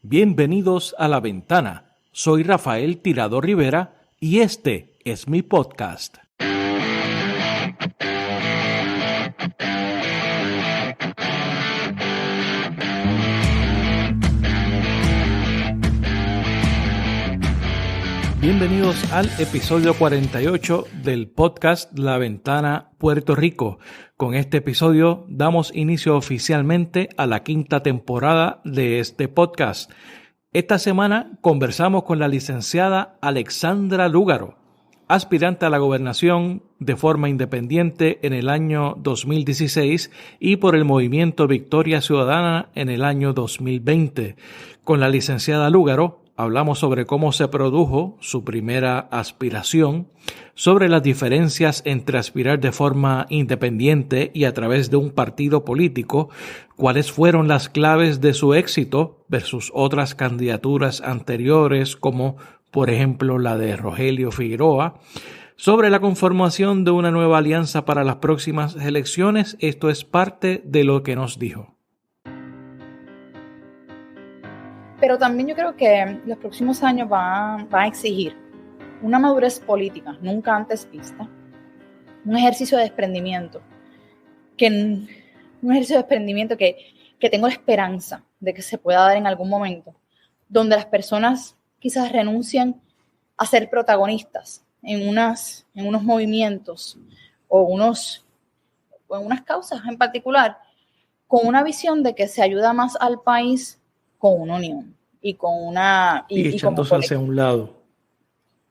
Bienvenidos a La Ventana. Soy Rafael Tirado Rivera y este es mi podcast. Bienvenidos al episodio 48 del podcast La Ventana Puerto Rico. Con este episodio damos inicio oficialmente a la quinta temporada de este podcast. Esta semana conversamos con la licenciada Alexandra Lúgaro, aspirante a la gobernación de forma independiente en el año 2016 y por el movimiento Victoria Ciudadana en el año 2020. Con la licenciada Lúgaro hablamos sobre cómo se produjo su primera aspiración, sobre las diferencias entre aspirar de forma independiente y a través de un partido político, cuáles fueron las claves de su éxito versus otras candidaturas anteriores como por ejemplo la de Rogelio Figueroa, sobre la conformación de una nueva alianza para las próximas elecciones. Esto es parte de lo que nos dijo. Pero también yo creo que los próximos años van a exigir una madurez política nunca antes vista, un ejercicio de desprendimiento, que tengo esperanza de que se pueda dar en algún momento, donde las personas quizás renuncien a ser protagonistas en unos movimientos o en unas causas en particular, con una visión de que se ayuda más al país con una unión y echándose hacia un lado.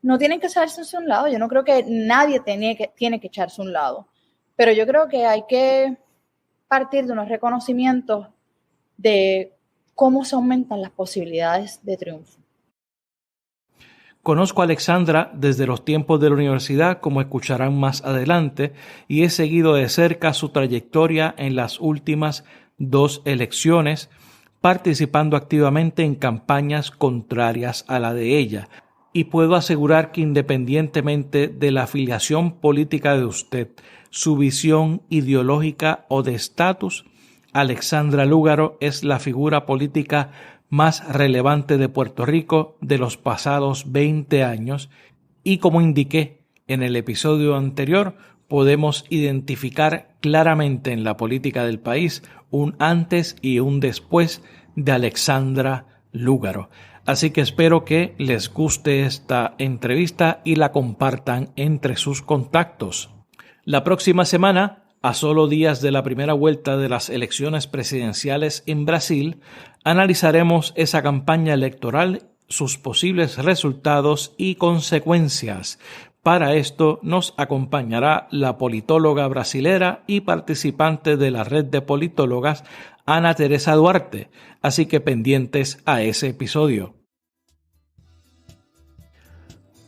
No tienen que echarse hacia un lado. Yo no creo que nadie tiene que echarse a un lado. Pero yo creo que hay que partir de unos reconocimientos de cómo se aumentan las posibilidades de triunfo. Conozco a Alexandra desde los tiempos de la universidad, como escucharán más adelante, y he seguido de cerca su trayectoria en las últimas 2 elecciones, participando activamente en campañas contrarias a la de ella. Y puedo asegurar que independientemente de la afiliación política de usted, su visión ideológica o de estatus, Alexandra Lúgaro es la figura política más relevante de Puerto Rico de los pasados 20 años y, como indiqué en el episodio anterior, podemos identificar claramente en la política del país un antes y un después de Alexandra Lúgaro. Así que espero que les guste esta entrevista y la compartan entre sus contactos. La próxima semana, a solo días de la primera vuelta de las elecciones presidenciales en Brasil, analizaremos esa campaña electoral, sus posibles resultados y consecuencias. Para esto nos acompañará la politóloga brasilera y participante de la red de politólogas Ana Teresa Duarte, así que pendientes a ese episodio.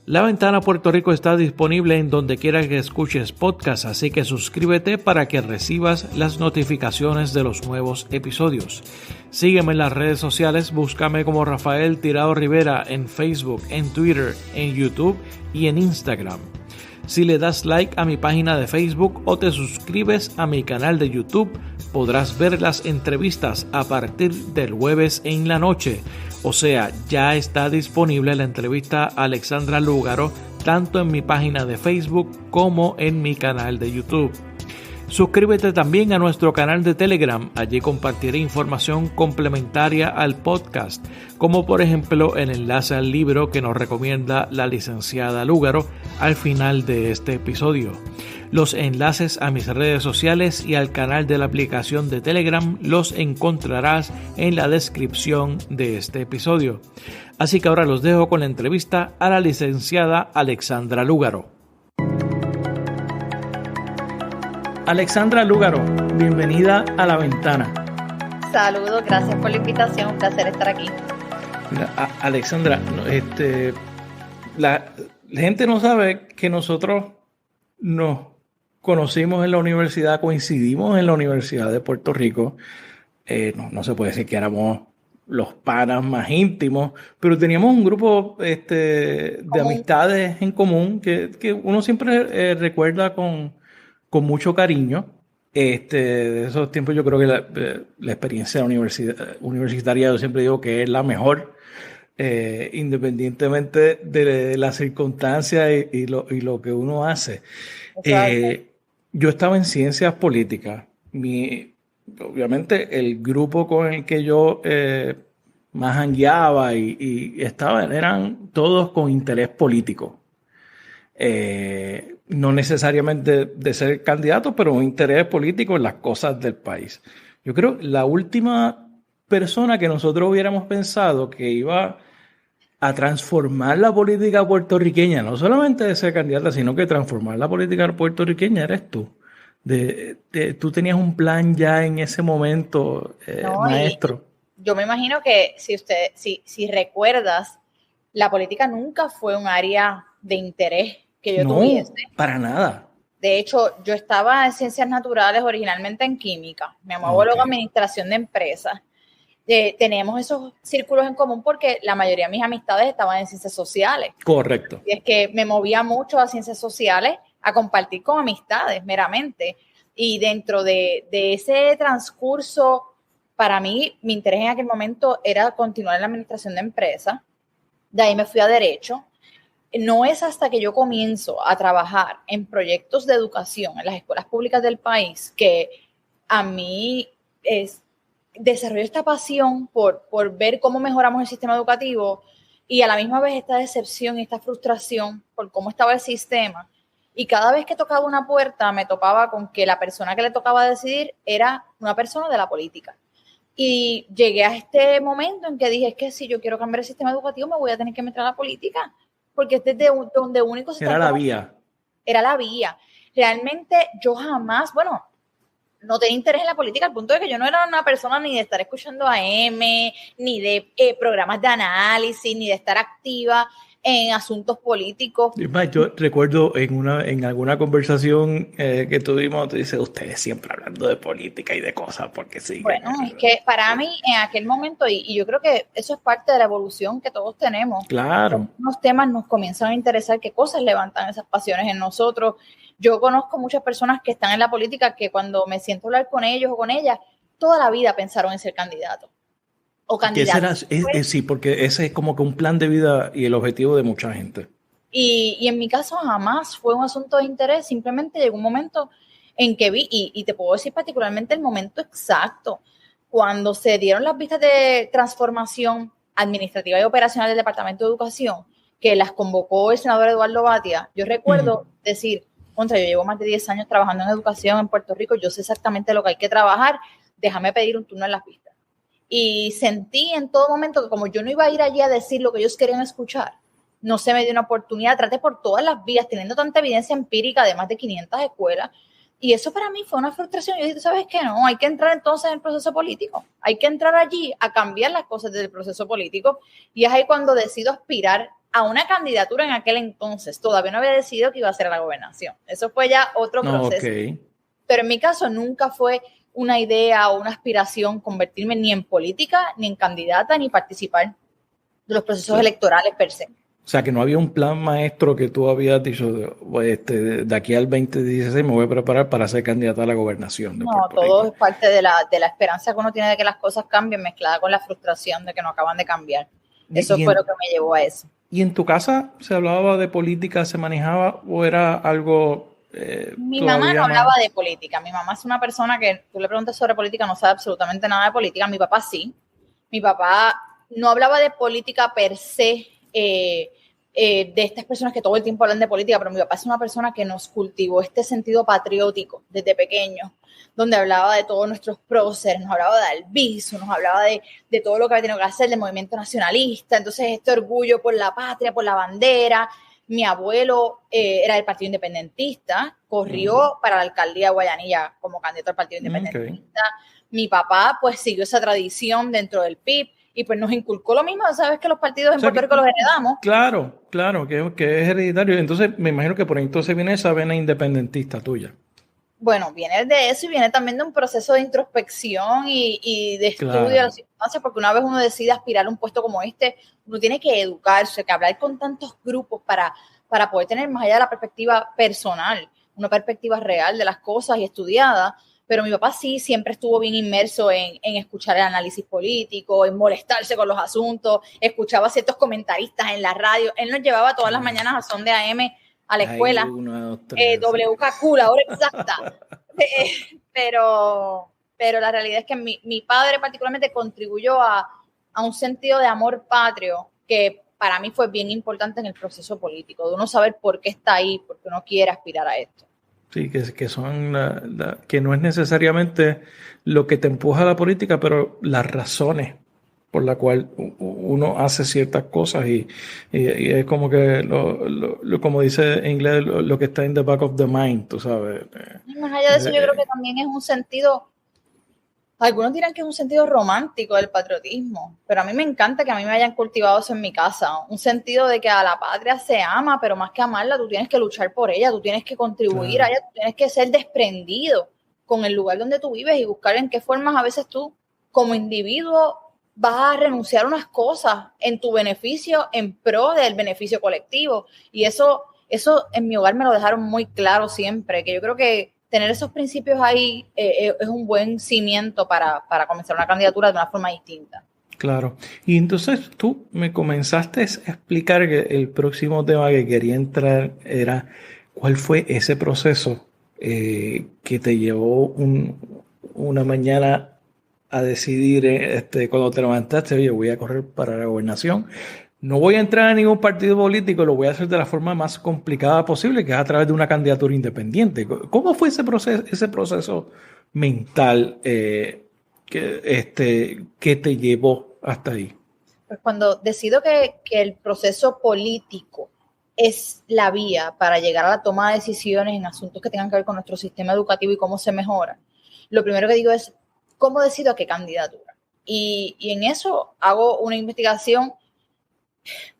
La Ventana Puerto Rico está disponible en donde quiera que escuches podcast, así que suscríbete para que recibas las notificaciones de los nuevos episodios. Sígueme en las redes sociales, búscame como Rafael Tirado Rivera en Facebook, en Twitter, en YouTube y en Instagram. Si le das like a mi página de Facebook o te suscribes a mi canal de YouTube, podrás ver las entrevistas a partir del jueves en la noche. O sea, ya está disponible la entrevista a Alexandra Lúgaro tanto en mi página de Facebook como en mi canal de YouTube. Suscríbete también a nuestro canal de Telegram, allí compartiré información complementaria al podcast, como por ejemplo el enlace al libro que nos recomienda la licenciada Lúgaro al final de este episodio. Los enlaces a mis redes sociales y al canal de la aplicación de Telegram los encontrarás en la descripción de este episodio. Así que ahora los dejo con la entrevista a la licenciada Alexandra Lúgaro. Alexandra Lúgaro, bienvenida a La Ventana. Saludos, gracias por la invitación, un placer estar aquí. Mira, Alexandra, la gente no sabe que nosotros nos conocimos en la universidad, coincidimos en la Universidad de Puerto Rico. No se puede decir que éramos los panas más íntimos, pero teníamos un grupo de amistades en común que uno siempre recuerda con mucho cariño. De esos tiempos yo creo que la experiencia universitaria yo siempre digo que es la mejor, independientemente de las circunstancias y lo que uno hace. Exacto. Eh, yo estaba en ciencias políticas. Obviamente el grupo con el que yo más jangueaba y estaba eran todos con interés político. No necesariamente de ser candidato, pero un interés político en las cosas del país. Yo creo la última persona que nosotros hubiéramos pensado que iba a transformar la política puertorriqueña, no solamente de ser candidata, sino que transformar la política puertorriqueña eres tú. Tú tenías un plan ya en ese momento, ¿No? Y maestro. yo me imagino que si recuerdas, la política nunca fue un área de interés que yo tuviese. No, para nada. De hecho, yo estaba en ciencias naturales, originalmente en química. Mi mamá Ok, luego administración de empresas. Teníamos esos círculos en común porque la mayoría de mis amistades estaban en ciencias sociales. correcto. Y es que me movía mucho a ciencias sociales a compartir con amistades meramente. Y dentro de ese transcurso, para mí, mi interés en aquel momento era continuar en la administración de empresas. De ahí me fui a Derecho. No es hasta que yo comienzo a trabajar en proyectos de educación en las escuelas públicas del país que a mí desarrollo esta pasión por ver cómo mejoramos el sistema educativo y a la misma vez esta decepción y esta frustración por cómo estaba el sistema. Y cada vez que tocaba una puerta me topaba con que la persona que le tocaba decidir era una persona de la política. Y llegué a este momento en que dije, es que si yo quiero cambiar el sistema educativo me voy a tener que meter a la política, porque este es donde único se Era están la tomando. vía. Era la vía. Realmente yo jamás, bueno, no tenía interés en la política al punto de que yo no era una persona ni de estar escuchando AM, ni de programas de análisis, ni de estar activa en asuntos políticos. Es más, yo recuerdo en alguna conversación que tuvimos, tú dices, ustedes siempre hablando de política y de cosas, porque sí. Bueno, es que para mí en aquel momento, y yo creo que eso es parte de la evolución que todos tenemos, Claro. unos temas nos comienzan a interesar, qué cosas levantan esas pasiones en nosotros. Yo conozco muchas personas que están en la política que cuando me siento a hablar con ellos o con ellas, toda la vida pensaron en ser candidato o Que ese era, candidata. sí, porque ese es como que un plan de vida y el objetivo de mucha gente. Y en mi caso jamás fue un asunto de interés, simplemente llegó un momento en que vi, y te puedo decir particularmente el momento exacto, cuando se dieron las vistas de transformación administrativa y operacional del Departamento de Educación, que las convocó el senador Eduardo Batia. Yo recuerdo decir, contra, yo llevo más de 10 años trabajando en educación en Puerto Rico, yo sé exactamente lo que hay que trabajar, déjame pedir un turno en las vistas. Y sentí en todo momento que como yo no iba a ir allí a decir lo que ellos querían escuchar, no se me dio una oportunidad, traté por todas las vías, teniendo tanta evidencia empírica de más de 500 escuelas, y eso para mí fue una frustración. Yo dije, ¿sabes qué? No, hay que entrar entonces en el proceso político, hay que entrar allí a cambiar las cosas del proceso político, y es ahí cuando decido aspirar a una candidatura en aquel entonces. Todavía no había decidido que iba a ser a la gobernación, eso fue ya otro proceso. Ok. Pero en mi caso nunca fue una idea o una aspiración convertirme ni en política, ni en candidata, ni participar de los procesos electorales per se. O sea, que no había un plan maestro que tú habías dicho, de aquí al 2016 me voy a preparar para ser candidata a la gobernación de No, Puerto todo Rico. es parte de la esperanza que uno tiene de que las cosas cambien, mezclada con la frustración de que no acaban de cambiar. Eso fue lo que me llevó a eso. ¿Y en tu casa se hablaba de política, se manejaba o era algo Mi mamá todavía no más? hablaba de política. Mi mamá es una persona que tú le preguntas sobre política, no sabe absolutamente nada de política. Mi papá sí. Mi papá no hablaba de política per se, de estas personas que todo el tiempo hablan de política, pero mi papá es una persona que nos cultivó este sentido patriótico desde pequeños, donde hablaba de todos nuestros próceres, nos hablaba de Albizu, nos hablaba de todo lo que había tenido que hacer, del movimiento nacionalista, entonces este orgullo por la patria, por la bandera. Mi abuelo era del Partido Independentista, corrió para la alcaldía de Guayanilla como candidato al Partido Independentista. Mi papá pues siguió esa tradición dentro del PIB y pues nos inculcó lo mismo. Sabes que los partidos en Puerto Rico los heredamos. Claro, claro, que es hereditario. Entonces me imagino que por ahí entonces viene esa vena independentista tuya. Bueno, viene de eso y viene también de un proceso de introspección y de estudio de las circunstancias, porque una vez uno decide aspirar a un puesto como este, uno tiene que educarse, que hablar con tantos grupos para poder tener más allá de la perspectiva personal, una perspectiva real de las cosas y estudiada. pero mi papá sí siempre estuvo bien inmerso en escuchar el análisis político, en molestarse con los asuntos, escuchaba a ciertos comentaristas en la radio. Él nos llevaba todas las mañanas a Son de AM a la escuela, WKQ, la hora exacta. Pero la realidad es que mi padre particularmente contribuyó a un sentido de amor patrio que para mí fue bien importante en el proceso político, de uno saber por qué está ahí, por qué uno quiere aspirar a esto. Sí, que son que no es necesariamente lo que te empuja a la política, pero las razones por la cual uno hace ciertas cosas y es como que como dice en inglés, lo que está in the back of the mind, tú sabes. Y más allá de eso, yo creo que también es un sentido, algunos dirán que es un sentido romántico del patriotismo, pero a mí me encanta que a mí me hayan cultivado eso en mi casa, un sentido de que a la patria se ama, pero más que amarla, tú tienes que luchar por ella, tú tienes que contribuir a ella, tú tienes que ser desprendido con el lugar donde tú vives y buscar en qué formas a veces tú, como individuo, vas a renunciar a unas cosas en tu beneficio, en pro del beneficio colectivo. Y eso en mi hogar me lo dejaron muy claro siempre, que yo creo que tener esos principios ahí es un buen cimiento para comenzar una candidatura de una forma distinta. Claro. Y entonces tú me comenzaste a explicar que el próximo tema que quería entrar era cuál fue ese proceso que te llevó una mañana a decidir, cuando te levantaste, oye, voy a correr para la gobernación. No voy a entrar a ningún partido político, lo voy a hacer de la forma más complicada posible, que es a través de una candidatura independiente. ¿Cómo fue ese proceso mental que te llevó hasta ahí? Pues cuando decido que el proceso político es la vía para llegar a la toma de decisiones en asuntos que tengan que ver con nuestro sistema educativo y cómo se mejora, lo primero que digo es, ¿cómo decido a qué candidatura? Y en eso hago una investigación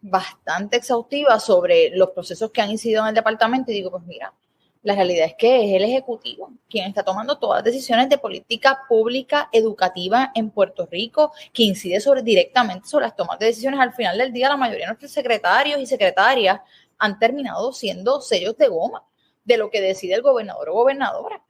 bastante exhaustiva sobre los procesos que han incidido en el departamento y digo, pues mira, la realidad es que es el Ejecutivo quien está tomando todas las decisiones de política pública educativa en Puerto Rico, que incide directamente sobre las tomas de decisiones. Al final del día, la mayoría de nuestros secretarios y secretarias han terminado siendo sellos de goma de lo que decide el gobernador o gobernadora.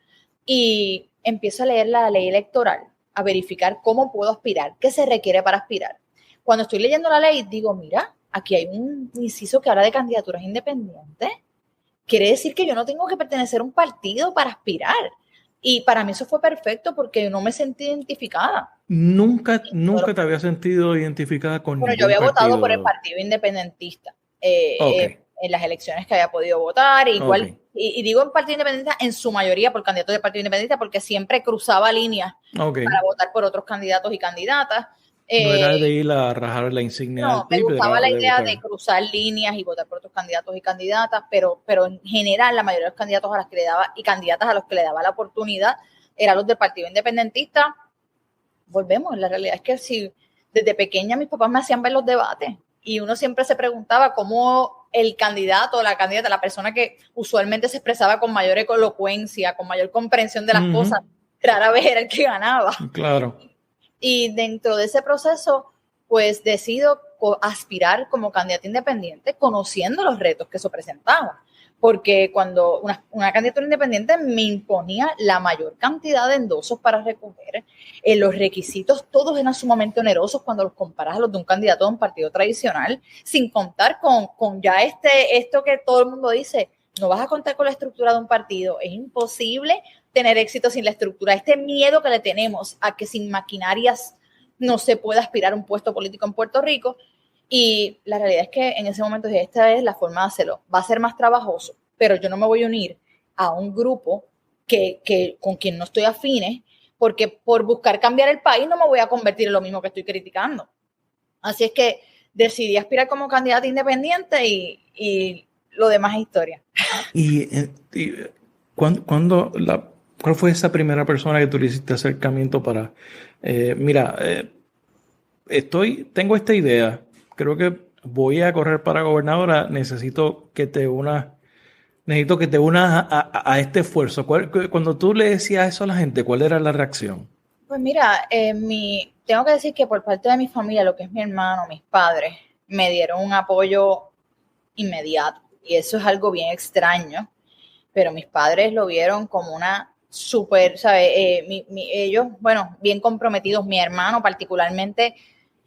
Y empiezo a leer la ley electoral, a verificar cómo puedo aspirar, qué se requiere para aspirar. Cuando estoy leyendo la ley, digo, mira, aquí hay un inciso que habla de candidaturas independientes. Quiere decir que yo no tengo que pertenecer a un partido para aspirar. Y para mí eso fue perfecto porque no me sentí identificada. Nunca te había sentido identificada con ningún partido. Bueno, yo había votado por el partido Partido Independentista en las elecciones que había podido votar. Igual, y digo en Partido Independentista en su mayoría por candidatos del Partido Independentista porque siempre cruzaba líneas para votar por otros candidatos y candidatas. No era de ir a rajar la insignia del PIB. Me gustaba la idea de cruzar líneas y votar por otros candidatos y candidatas, pero en general la mayoría de los candidatos a las que le daba y candidatas a los que le daba la oportunidad eran los del Partido Independentista. Volvemos, la realidad es que si desde pequeña mis papás me hacían ver los debates y uno siempre se preguntaba cómo el candidato o la candidata, la persona que usualmente se expresaba con mayor elocuencia, con mayor comprensión de las cosas, rara vez era el que ganaba. Claro. Y dentro de ese proceso, pues decido aspirar como candidata independiente, conociendo los retos que eso presentaba. Porque cuando una candidatura independiente me imponía la mayor cantidad de endosos para recoger, los requisitos todos eran sumamente onerosos cuando los comparas a los de un candidato de un partido tradicional, sin contar con ya esto que todo el mundo dice, no vas a contar con la estructura de un partido, es imposible tener éxito sin la estructura, este miedo que le tenemos a que sin maquinarias no se pueda aspirar a un puesto político en Puerto Rico. Y la realidad es que en ese momento dije, esta es la forma de hacerlo. Va a ser más trabajoso, pero yo no me voy a unir a un grupo con quien no estoy afines, porque por buscar cambiar el país no me voy a convertir en lo mismo que estoy criticando. Así es que decidí aspirar como candidata independiente y lo demás es historia. ¿Y cuál fue esa primera persona que tú le hiciste acercamiento para, tengo esta idea, creo que voy a correr para gobernadora, necesito que te unas a este esfuerzo? Cuando tú le decías eso a la gente, ¿cuál era la reacción? Pues mira, tengo que decir que por parte de mi familia, lo que es mi hermano, mis padres, me dieron un apoyo inmediato. Y eso es algo bien extraño, pero mis padres lo vieron como una súper, ¿sabes? Ellos, bueno, bien comprometidos, mi hermano particularmente,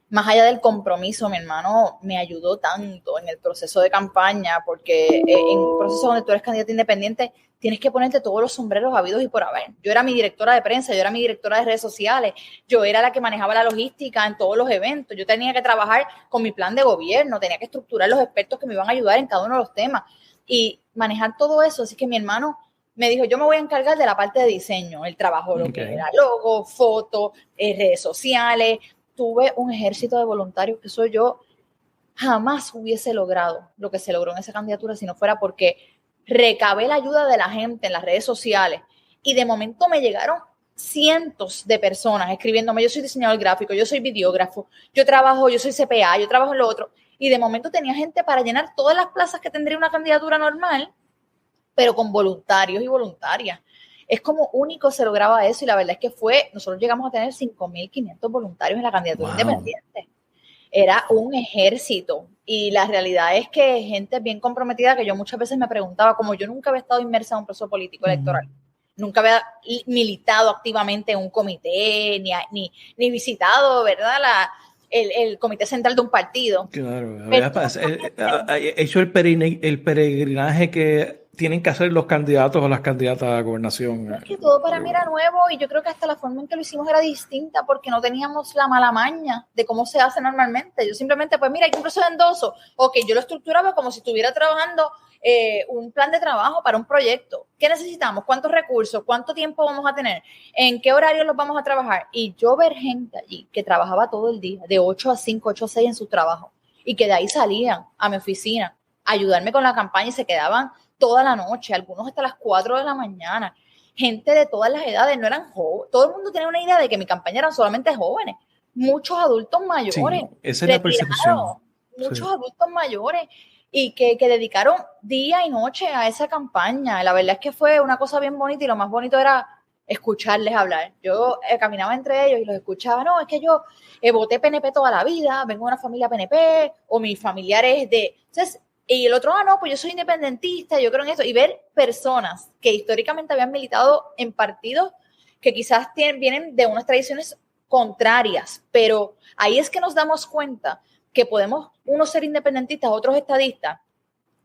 más allá del compromiso, mi hermano me ayudó tanto en el proceso de campaña, porque en un proceso donde tú eres candidato independiente, tienes que ponerte todos los sombreros habidos y por haber. Yo era mi directora de prensa, yo era mi directora de redes sociales, yo era la que manejaba la logística en todos los eventos, yo tenía que trabajar con mi plan de gobierno, tenía que estructurar los expertos que me iban a ayudar en cada uno de los temas y manejar todo eso. Así que mi hermano me dijo, yo me voy a encargar de la parte de diseño, el trabajo, lo que era logo, fotos, redes sociales. Tuve un ejército de voluntarios que eso yo jamás hubiese logrado lo que se logró en esa candidatura si no fuera porque recabé la ayuda de la gente en las redes sociales y de momento me llegaron cientos de personas escribiéndome, yo soy diseñador gráfico, yo soy videógrafo, yo trabajo, yo soy CPA, yo trabajo en lo otro, y de momento tenía gente para llenar todas las plazas que tendría una candidatura normal, pero con voluntarios y voluntarias. Es como único se lograba eso y la verdad es que nosotros llegamos a tener 5.500 voluntarios en la candidatura independiente. Era un ejército y la realidad es que gente bien comprometida que yo muchas veces me preguntaba, como yo nunca había estado inmersa en un proceso político electoral, nunca había militado activamente en un comité, ni visitado, ¿verdad?, el comité central de un partido. Claro, hecho el peregrinaje que tienen que hacer los candidatos o las candidatas a gobernación. Es que todo para mí era nuevo y yo creo que hasta la forma en que lo hicimos era distinta porque no teníamos la mala maña de cómo se hace normalmente. Yo simplemente, pues mira, hay un proceso de endoso. Ok, yo lo estructuraba como si estuviera trabajando un plan de trabajo para un proyecto. ¿Qué necesitamos? ¿Cuántos recursos? ¿Cuánto tiempo vamos a tener? ¿En qué horarios los vamos a trabajar? Y yo ver gente allí que trabajaba todo el día, de 8 a 5, 8 a 6 en su trabajo y que de ahí salían a mi oficina a ayudarme con la campaña y se quedaban toda la noche, algunos hasta las 4 de la mañana, gente de todas las edades, no eran jóvenes, todo el mundo tenía una idea de que mi campaña eran solamente jóvenes, muchos adultos mayores, sí, esa es la percepción. Muchos adultos mayores, y que dedicaron día y noche a esa campaña. La verdad es que fue una cosa bien bonita y lo más bonito era escucharles hablar. Yo caminaba entre ellos y los escuchaba, no, es que yo voté PNP toda la vida, vengo de una familia PNP, o mis familiares de... Entonces, y el otro, no, pues yo soy independentista, yo creo en eso. Y ver personas que históricamente habían militado en partidos que quizás vienen de unas tradiciones contrarias, pero ahí es que nos damos cuenta que podemos unos ser independentistas, otros estadistas,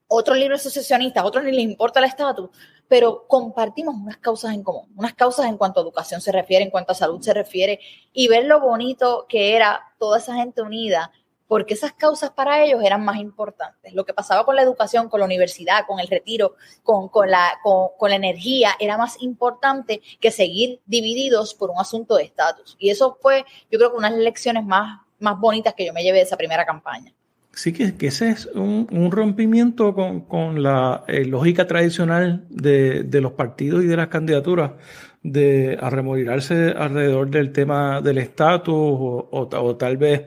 otros libres asociacionistas, otros ni les importa el estatus, pero compartimos unas causas en común, unas causas en cuanto a educación se refiere, en cuanto a salud se refiere, y ver lo bonito que era toda esa gente unida, porque esas causas para ellos eran más importantes. Lo que pasaba con la educación, con la universidad, con el retiro, con la energía, era más importante que seguir divididos por un asunto de estatus. Y eso fue, yo creo que unas lecciones más bonitas que yo me llevé de esa primera campaña. Sí, que ese es un rompimiento con la lógica tradicional de los partidos y de las candidaturas, de arremolinarse alrededor del tema del estatus o tal vez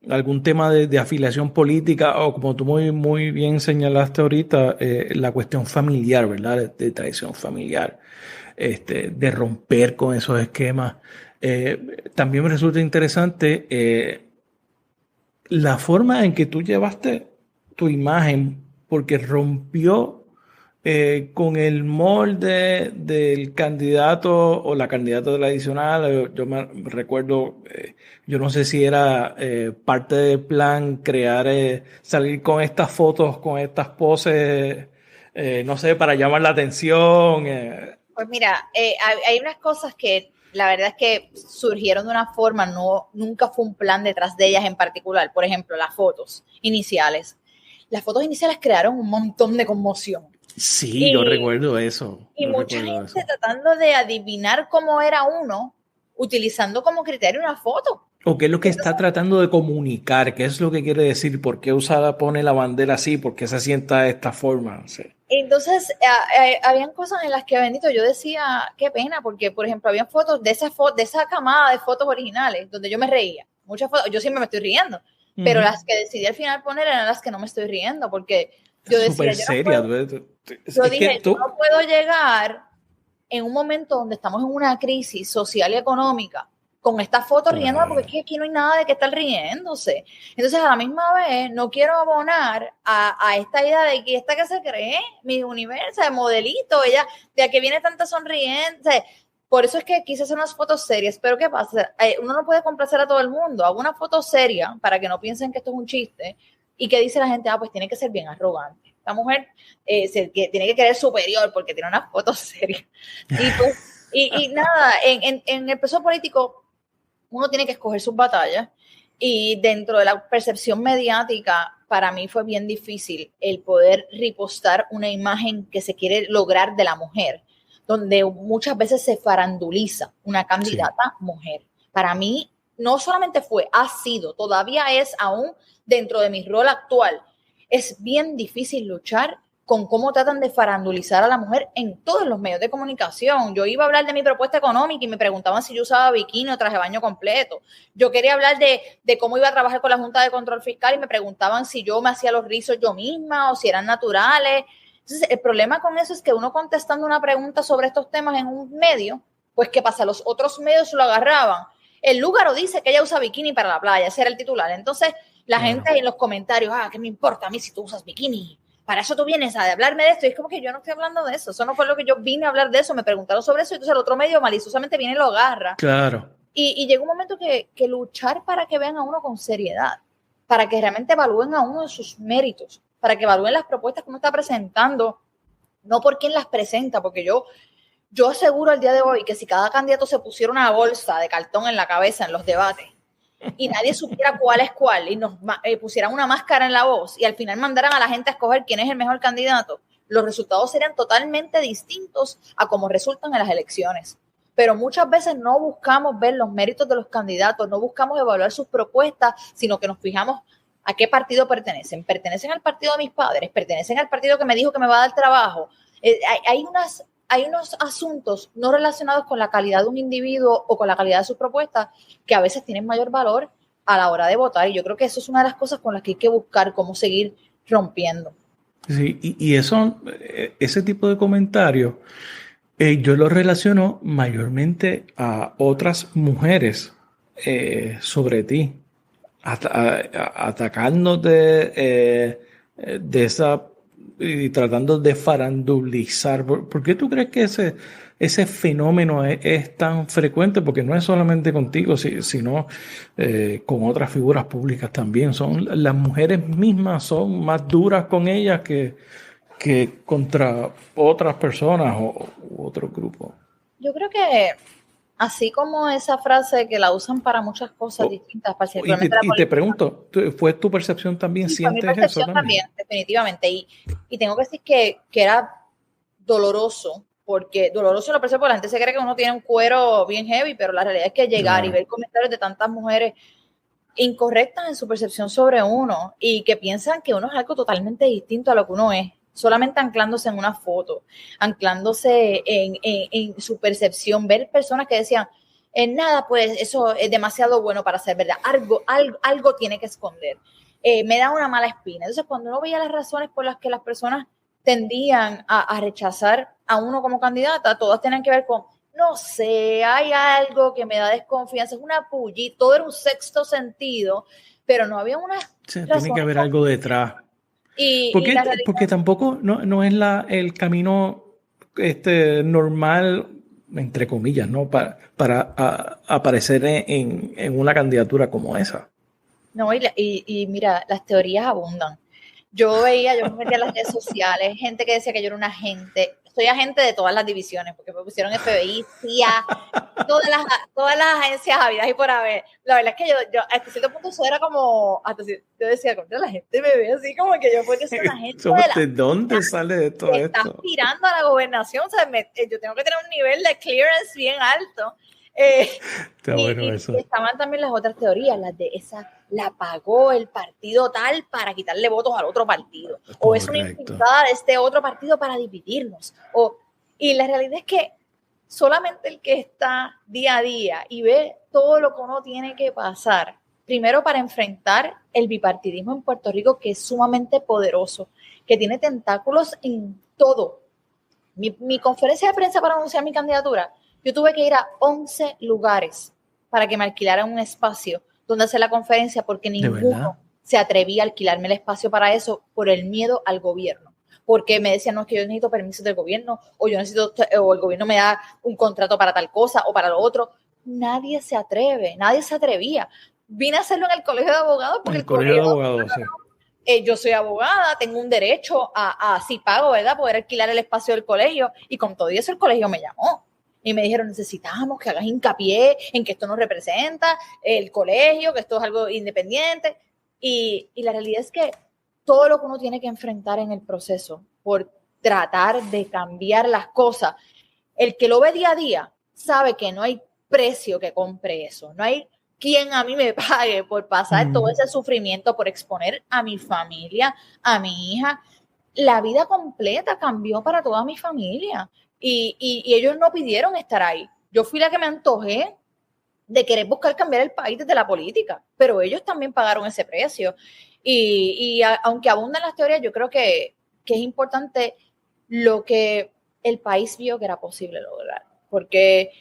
algún tema de afiliación política o como tú muy bien señalaste ahorita, la cuestión familiar, ¿verdad? De tradición familiar, de romper con esos esquemas. También me resulta interesante la forma en que tú llevaste tu imagen, porque rompió con el molde del candidato o la candidata tradicional. Yo me recuerdo, yo no sé si era parte del plan crear, salir con estas fotos, con estas poses, no sé, para llamar la atención. Pues mira, hay unas cosas que la verdad es que surgieron de una forma, nunca fue un plan detrás de ellas en particular. Por ejemplo, las fotos iniciales. Las fotos iniciales crearon un montón de conmoción. Sí, yo recuerdo eso. Y mucha gente tratando de adivinar cómo era uno, utilizando como criterio una foto. ¿O qué es lo que está tratando de comunicar? ¿Qué es lo que quiere decir? ¿Por qué Usada pone la bandera así? ¿Por qué se sienta de esta forma? Sí. Entonces, habían cosas en las que, bendito, yo decía, qué pena, porque, por ejemplo, habían fotos de esa camada de fotos originales, donde yo me reía. Muchas fotos, yo siempre me estoy riendo, pero las que decidí al final poner eran las que no me estoy riendo, porque yo decía, súper seria. Yo dije, yo no puedo llegar en un momento donde estamos en una crisis social y económica con esta foto Claro. riendo, porque es que aquí no hay nada de que estar riéndose. Entonces, a la misma vez, no quiero abonar a esta idea de que esta que se cree, mi universo, de modelito, ella, de a que viene tanta sonriente. Por eso es que quise hacer unas fotos serias, pero ¿qué pasa? Uno no puede complacer a todo el mundo. Hago una foto seria para que no piensen que esto es un chiste y que dice la gente, pues tiene que ser bien arrogante. Esta mujer que tiene que querer superior porque tiene unas fotos serias. Y pues, y nada, en el proceso político uno tiene que escoger sus batallas y dentro de la percepción mediática, para mí fue bien difícil el poder ripostar una imagen que se quiere lograr de la mujer, donde muchas veces se faranduliza una candidata mujer. Para mí, no solamente ha sido, todavía es aún dentro de mi rol actual, es bien difícil luchar con cómo tratan de farandulizar a la mujer en todos los medios de comunicación. Yo iba a hablar de mi propuesta económica y me preguntaban si yo usaba bikini o traje de baño completo. Yo quería hablar de cómo iba a trabajar con la Junta de Control Fiscal y me preguntaban si yo me hacía los rizos yo misma o si eran naturales. Entonces, el problema con eso es que uno contestando una pregunta sobre estos temas en un medio, pues ¿qué pasa? Los otros medios lo agarraban. El Lúgaro dice que ella usa bikini para la playa, ese era el titular. Entonces, la gente en los comentarios, ¿qué me importa a mí si tú usas bikini? Para eso tú vienes a hablarme de esto. Y es como que yo no estoy hablando de eso. Eso no fue lo que yo vine a hablar de eso. Me preguntaron sobre eso. Y entonces el otro medio maliciosamente viene y lo agarra. Claro. Y llega un momento que luchar para que vean a uno con seriedad, para que realmente evalúen a uno de sus méritos, para que evalúen las propuestas que uno está presentando, no por quién las presenta, porque yo aseguro al día de hoy que si cada candidato se pusiera una bolsa de cartón en la cabeza en los debates, y nadie supiera cuál es cuál y nos pusieran una máscara en la voz y al final mandaran a la gente a escoger quién es el mejor candidato, los resultados serían totalmente distintos a cómo resultan en las elecciones. Pero muchas veces no buscamos ver los méritos de los candidatos, no buscamos evaluar sus propuestas, sino que nos fijamos a qué partido pertenecen. ¿Pertenecen al partido de mis padres? ¿Pertenecen al partido que me dijo que me va a dar trabajo? Hay unos asuntos no relacionados con la calidad de un individuo o con la calidad de sus propuestas que a veces tienen mayor valor a la hora de votar. Y yo creo que eso es una de las cosas con las que hay que buscar cómo seguir rompiendo. Sí, y eso, ese tipo de comentarios, yo lo relaciono mayormente a otras mujeres sobre ti, atacándote de esa y tratando de farandulizar. ¿Por qué tú crees que ese fenómeno es tan frecuente? Porque no es solamente contigo, sino con otras figuras públicas también. Las mujeres mismas son más duras con ellas que contra otras personas u otro grupo. Yo creo que así como esa frase que la usan para muchas cosas distintas, particularmente y te pregunto, ¿fue tu percepción también? Sí, fue mi ¿Sientes eso percepción también, definitivamente. Y tengo que decir que era doloroso, porque doloroso lo percibo porque la gente se cree que uno tiene un cuero bien heavy, pero la realidad es que llegar y ver comentarios de tantas mujeres incorrectas en su percepción sobre uno y que piensan que uno es algo totalmente distinto a lo que uno es, solamente anclándose en una foto, anclándose en su percepción, ver personas que decían, nada, pues eso es demasiado bueno para ser verdad, algo tiene que esconder, me da una mala espina. Entonces, cuando uno veía las razones por las que las personas tendían a rechazar a uno como candidata, todas tenían que ver con, no sé, hay algo que me da desconfianza, es una pullita, todo era un sexto sentido, pero no había una tiene que haber algo detrás. Porque tampoco no es el camino normal, entre comillas, ¿no? Para aparecer en una candidatura como esa. No, y mira, las teorías abundan. Yo me metía en las redes sociales, gente que decía que yo era un agente. Soy agente de todas las divisiones, porque me pusieron FBI, CIA, todas las agencias habidas y por haber. La verdad es que yo hasta cierto punto eso era como, yo decía, contra la gente me ve así como que yo puedo ser una agente ¿De dónde sale todo esto? Está aspirando a la gobernación, o sea, yo tengo que tener un nivel de clearance bien alto. Está bueno eso. Y estaban también las otras teorías, las de la pagó el partido tal para quitarle votos al otro partido, o es una infiltrada de este otro partido para dividirnos, y la realidad es que solamente el que está día a día y ve todo lo que uno tiene que pasar, primero para enfrentar el bipartidismo en Puerto Rico, que es sumamente poderoso, que tiene tentáculos en todo. Mi conferencia de prensa para anunciar mi candidatura, yo tuve que ir a 11 lugares para que me alquilaran un espacio donde hacer la conferencia, porque ninguno se atrevía a alquilarme el espacio para eso por el miedo al gobierno. Porque me decían, no, es que yo necesito permisos del gobierno, o yo necesito, o el gobierno me da un contrato para tal cosa, o para lo otro. Nadie se atrevía. Vine a hacerlo en el colegio de abogados, porque el colegio de abogados, sí. Yo soy abogada, tengo un derecho si pago, ¿verdad?, poder alquilar el espacio del colegio, y con todo eso el colegio me llamó. Y me dijeron, necesitamos que hagas hincapié en que esto nos representa, el colegio, que esto es algo independiente. Y la realidad es que todo lo que uno tiene que enfrentar en el proceso por tratar de cambiar las cosas, el que lo ve día a día sabe que no hay precio que compre eso. No hay quien a mí me pague por pasar todo ese sufrimiento, por exponer a mi familia, a mi hija. La vida completa cambió para toda mi familia. Y ellos no pidieron estar ahí. Yo fui la que me antojé de querer buscar cambiar el país desde la política, pero ellos también pagaron ese precio. Aunque abundan las teorías, yo creo que es importante lo que el país vio que era posible lograr, porque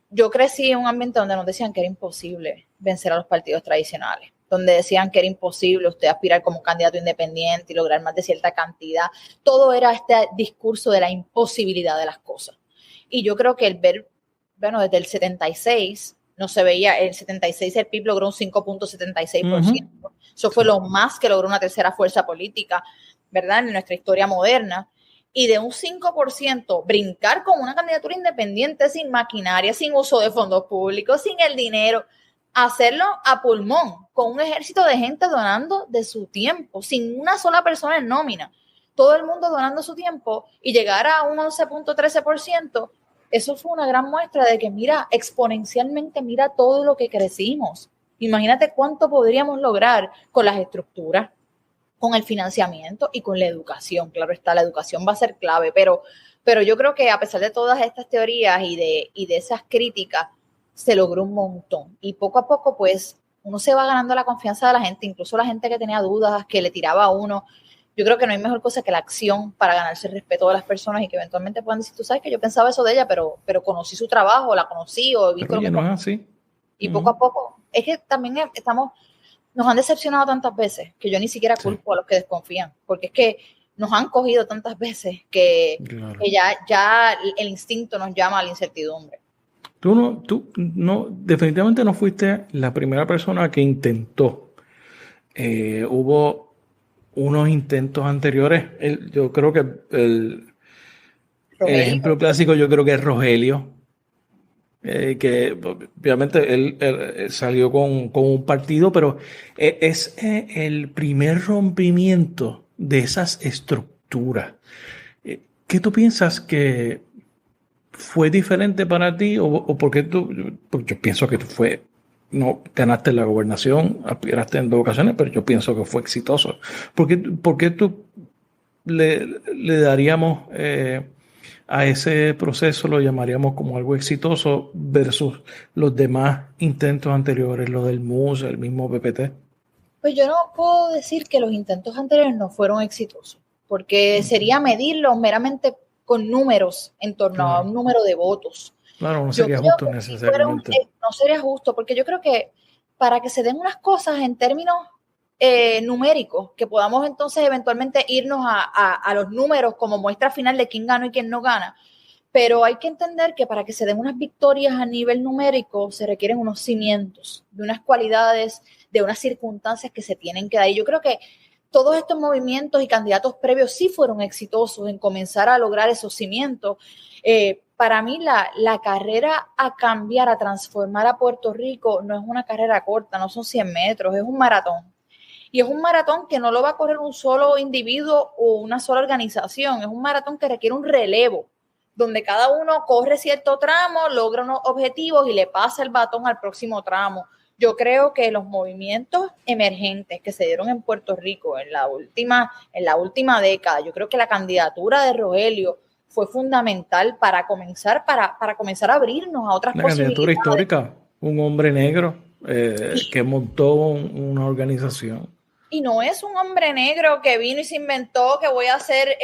yo crecí en un ambiente donde nos decían que era imposible vencer a los partidos tradicionales, donde decían que era imposible usted aspirar como candidato independiente y lograr más de cierta cantidad. Todo era este discurso de la imposibilidad de las cosas. Y yo creo que el ver, bueno, desde el 76 no se veía, el 76 el PIB logró un 5.76%. Eso fue lo más que logró una tercera fuerza política, ¿verdad?, en nuestra historia moderna. Y de un 5% brincar con una candidatura independiente, sin maquinaria, sin uso de fondos públicos, sin el dinero, hacerlo a pulmón, con un ejército de gente donando de su tiempo, sin una sola persona en nómina, todo el mundo donando su tiempo, y llegar a un 11.13%, eso fue una gran muestra de que, mira, exponencialmente, mira todo lo que crecimos. Imagínate cuánto podríamos lograr con las estructuras, con el financiamiento y con la educación. Claro está, la educación va a ser clave, pero yo creo que a pesar de todas estas teorías y de esas críticas, se logró un montón. Y poco a poco, pues, uno se va ganando la confianza de la gente, incluso la gente que tenía dudas, que le tiraba a uno. Yo creo que no hay mejor cosa que la acción para ganarse el respeto de las personas y que eventualmente puedan decir, tú sabes que yo pensaba eso de ella, pero conocí su trabajo, la conocí o he visto lo que no es así. Y poco a poco, es que también nos han decepcionado tantas veces que yo ni siquiera culpo a los que desconfían, porque es que nos han cogido tantas veces que ya el instinto nos llama a la incertidumbre. Tú no, definitivamente no fuiste la primera persona que intentó. Hubo unos intentos anteriores. Yo creo que el ejemplo clásico, yo creo que es Rogelio, que obviamente él salió con un partido, pero es el primer rompimiento de esas estructuras. ¿Qué tú piensas que fue diferente para ti o por qué porque yo pienso que no ganaste la gobernación, aspiraste en 2 ocasiones, pero yo pienso que fue exitoso? ¿Por qué tú le daríamos a ese proceso, lo llamaríamos como algo exitoso versus los demás intentos anteriores, lo del MUS, el mismo PPT? Pues yo no puedo decir que los intentos anteriores no fueron exitosos, porque sería medirlos meramente con números en torno a un número de votos. Claro, no sería justo necesariamente. No sería justo, porque yo creo que para que se den unas cosas en términos numéricos, que podamos entonces eventualmente irnos a los números como muestra final de quién ganó y quién no gana, pero hay que entender que para que se den unas victorias a nivel numérico se requieren unos cimientos, de unas cualidades, de unas circunstancias que se tienen que dar. Y yo creo que todos estos movimientos y candidatos previos sí fueron exitosos en comenzar a lograr esos cimientos. Para mí la carrera a cambiar, a transformar a Puerto Rico no es una carrera corta, no son 100 metros, es un maratón. Y es un maratón que no lo va a correr un solo individuo o una sola organización, es un maratón que requiere un relevo, donde cada uno corre cierto tramo, logra unos objetivos y le pasa el batón al próximo tramo. Yo creo que los movimientos emergentes que se dieron en Puerto Rico en la última década, yo creo que la candidatura de Rogelio fue fundamental para comenzar a abrirnos a otras posibilidades. La candidatura histórica, un hombre negro que montó una organización. Y no es un hombre negro que vino y se inventó que voy a ser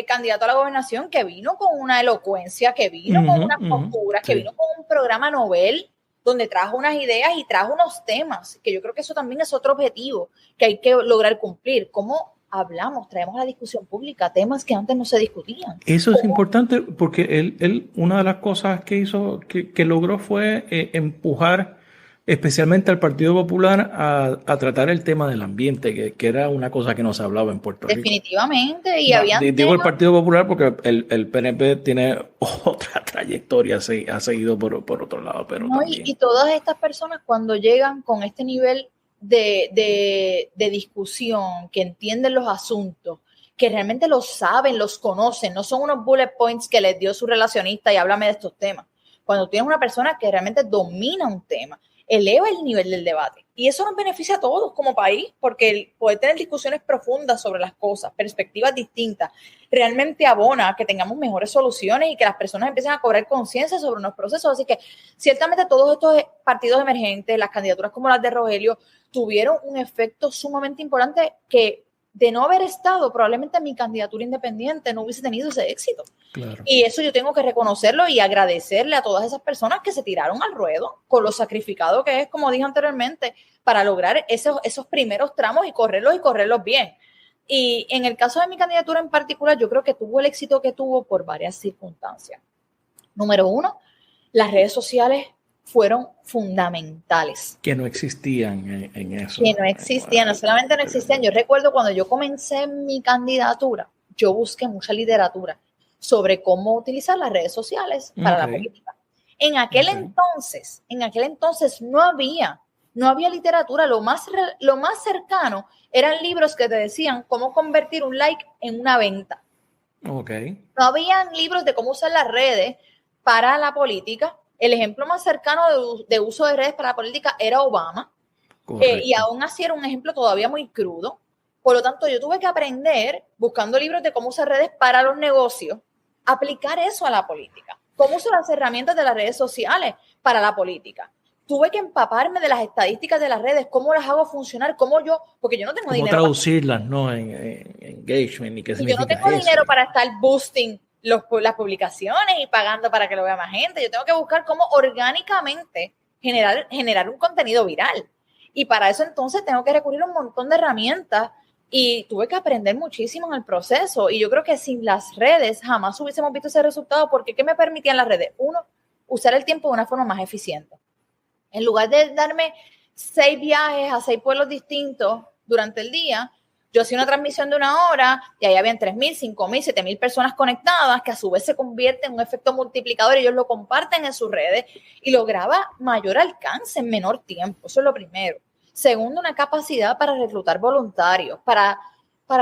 candidato a la gobernación, que vino con una elocuencia, que vino con unas posturas, que vino con un programa Nobel donde trajo unas ideas y trajo unos temas, que yo creo que eso también es otro objetivo que hay que lograr cumplir. ¿Cómo hablamos, traemos a la discusión pública temas que antes no se discutían? Eso es importante porque él una de las cosas que hizo, que logró fue empujar especialmente al Partido Popular a tratar el tema del ambiente, que era una cosa que no se hablaba en Puerto Rico. Definitivamente, y No, habían digo el Partido Popular porque el PNP tiene otra trayectoria, ha seguido por otro lado, pero no, también. y todas estas personas cuando llegan con este nivel de discusión, que entienden los asuntos, que realmente los saben, los conocen, no son unos bullet points que les dio su relacionista y háblame de estos temas. Cuando tienes una persona que realmente domina un tema, eleva el nivel del debate. Y eso nos beneficia a todos como país, porque el poder tener discusiones profundas sobre las cosas, perspectivas distintas, realmente abona a que tengamos mejores soluciones y que las personas empiecen a cobrar conciencia sobre unos procesos. Así que ciertamente todos estos partidos emergentes, las candidaturas como las de Rogelio, tuvieron un efecto sumamente importante que de no haber estado, probablemente mi candidatura independiente no hubiese tenido ese éxito. Claro. Y eso yo tengo que reconocerlo y agradecerle a todas esas personas que se tiraron al ruedo con lo sacrificado que es, como dije anteriormente, para lograr esos primeros tramos y correrlos bien. Y en el caso de mi candidatura en particular, yo creo que tuvo el éxito que tuvo por varias circunstancias. Número uno, las redes sociales fueron fundamentales. Que no existían en eso. Que no existían, no solamente no existían. Yo recuerdo cuando yo comencé mi candidatura, yo busqué mucha literatura sobre cómo utilizar las redes sociales para la política. En aquel entonces no había literatura. Lo más cercano eran libros que te decían cómo convertir un like en una venta. No habían libros de cómo usar las redes para la política. El ejemplo más cercano de uso de redes para la política era Obama. Y aún así era un ejemplo todavía muy crudo. Por lo tanto, yo tuve que aprender, buscando libros de cómo usar redes para los negocios, aplicar eso a la política. Cómo uso las herramientas de las redes sociales para la política. Tuve que empaparme de las estadísticas de las redes, cómo las hago funcionar, porque yo no tengo dinero. ¿Cómo traducirlas, no? En engagement y qué significa eso. Yo no tengo dinero para estar boosting las publicaciones y pagando para que lo vea más gente. Yo tengo que buscar cómo orgánicamente generar un contenido viral. Y para eso entonces tengo que recurrir a un montón de herramientas y tuve que aprender muchísimo en el proceso. Y yo creo que sin las redes jamás hubiésemos visto ese resultado, porque ¿qué me permitían las redes? Uno, usar el tiempo de una forma más eficiente. En lugar de darme 6 viajes a 6 pueblos distintos durante el día, yo hacía una transmisión de 1 hora y ahí habían 3,000, 5,000, 7,000 personas conectadas que a su vez se convierte en un efecto multiplicador y ellos lo comparten en sus redes y lograba mayor alcance en menor tiempo. Eso es lo primero. Segundo, una capacidad para reclutar voluntarios, para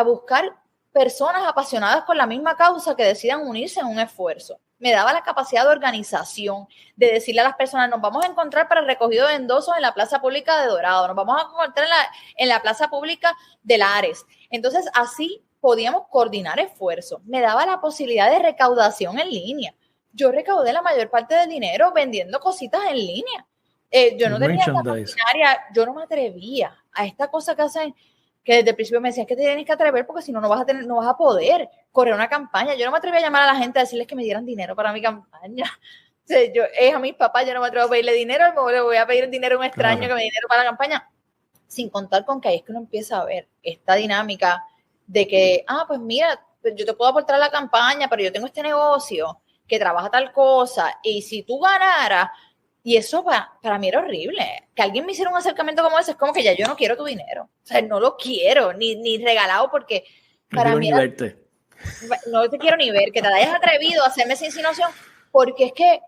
buscar personas apasionadas con la misma causa que decidan unirse en un esfuerzo. Me daba la capacidad de organización, de decirle a las personas, nos vamos a encontrar para el recogido de endosos en la plaza pública de Dorado, nos vamos a encontrar en la plaza pública de Lares. Entonces, así podíamos coordinar esfuerzos. Me daba la posibilidad de recaudación en línea. Yo recaudé la mayor parte del dinero vendiendo cositas en línea. Yo no tenía esta maquinaria, yo no me atrevía a esta cosa que hacen, que desde el principio me decían que te tienes que atrever porque si no, no vas a poder correr una campaña. Yo no me atreví a llamar a la gente a decirles que me dieran dinero para mi campaña. O sea, a mis papás yo no me atrevo a pedirle dinero, le voy a pedir dinero a un extraño que me dé dinero para la campaña. Sin contar con que ahí es que uno empieza a ver esta dinámica de que, pues mira, yo te puedo aportar a la campaña, pero yo tengo este negocio que trabaja tal cosa y si tú ganaras, y eso para mí era horrible. Que alguien me hiciera un acercamiento como ese es como que ya yo no quiero tu dinero. O sea, no lo quiero, ni regalado, porque para mí no te quiero ni ver, que te hayas atrevido a hacerme esa insinuación, porque es que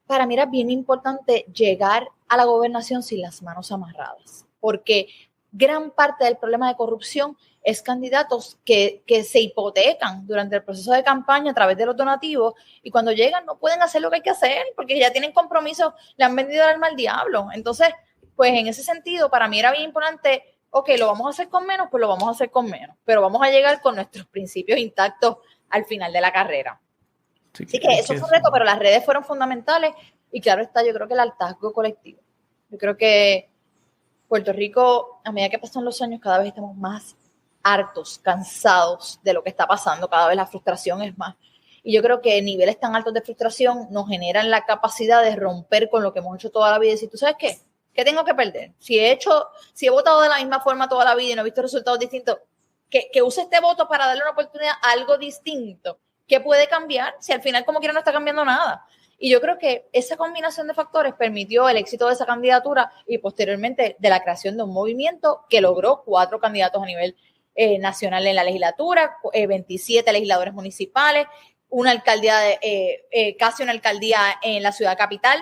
para mí era bien importante llegar a la gobernación sin las manos amarradas, porque gran parte del problema de corrupción es candidatos que se hipotecan durante el proceso de campaña a través de los donativos y cuando llegan no pueden hacer lo que hay que hacer porque ya tienen compromisos, le han vendido el alma al diablo. Entonces, pues en ese sentido, para mí era bien importante, lo vamos a hacer con menos, pues lo vamos a hacer con menos, pero vamos a llegar con nuestros principios intactos al final de la carrera. Sí, así que eso fue un reto, pero las redes fueron fundamentales y claro está, yo creo que el hartazgo colectivo. Yo creo que Puerto Rico, a medida que pasan los años, cada vez estamos más hartos, cansados de lo que está pasando, cada vez la frustración es más. Y yo creo que niveles tan altos de frustración nos generan la capacidad de romper con lo que hemos hecho toda la vida y decir, ¿tú sabes qué? ¿Qué tengo que perder? Si he votado de la misma forma toda la vida y no he visto resultados distintos, que use este voto para darle una oportunidad a algo distinto. ¿Qué puede cambiar? Si al final como quiera no está cambiando nada. Y yo creo que esa combinación de factores permitió el éxito de esa candidatura y posteriormente de la creación de un movimiento que logró 4 candidatos a nivel nacional en la legislatura, 27 legisladores municipales, una alcaldía, casi una alcaldía en la ciudad capital.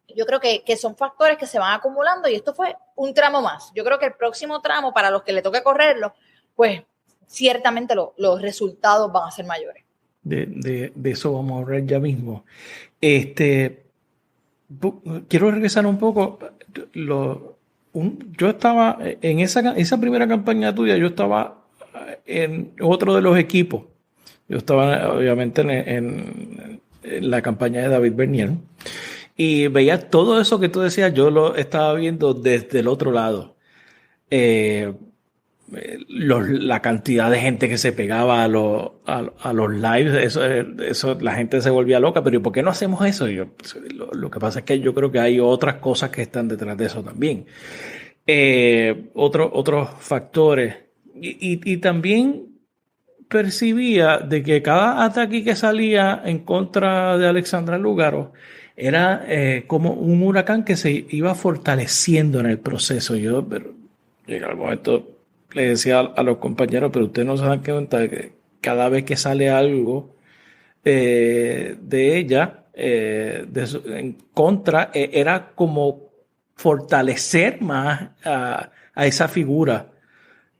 Yo creo que son factores que se van acumulando y esto fue un tramo más. Yo creo que el próximo tramo, para los que le toque correrlo, pues ciertamente los resultados van a ser mayores. De eso vamos a hablar ya mismo. Quiero regresar un poco. Yo estaba en esa primera campaña tuya, yo estaba en otro de los equipos. Yo estaba obviamente en la campaña de David Bernier y veía todo eso que tú decías, yo lo estaba viendo desde el otro lado. La cantidad de gente que se pegaba a los lives, eso la gente se volvía loca, pero ¿por qué no hacemos eso? Lo que pasa es que yo creo que hay otras cosas que están detrás de eso también. Otros factores. Y también percibía de que cada ataque que salía en contra de Alexandra Lúgaro era como un huracán que se iba fortaleciendo en el proceso. Pero llega el momento, le decía a los compañeros, pero ustedes no se dan cuenta de que cada vez que sale algo de ella en contra, era como fortalecer más a esa figura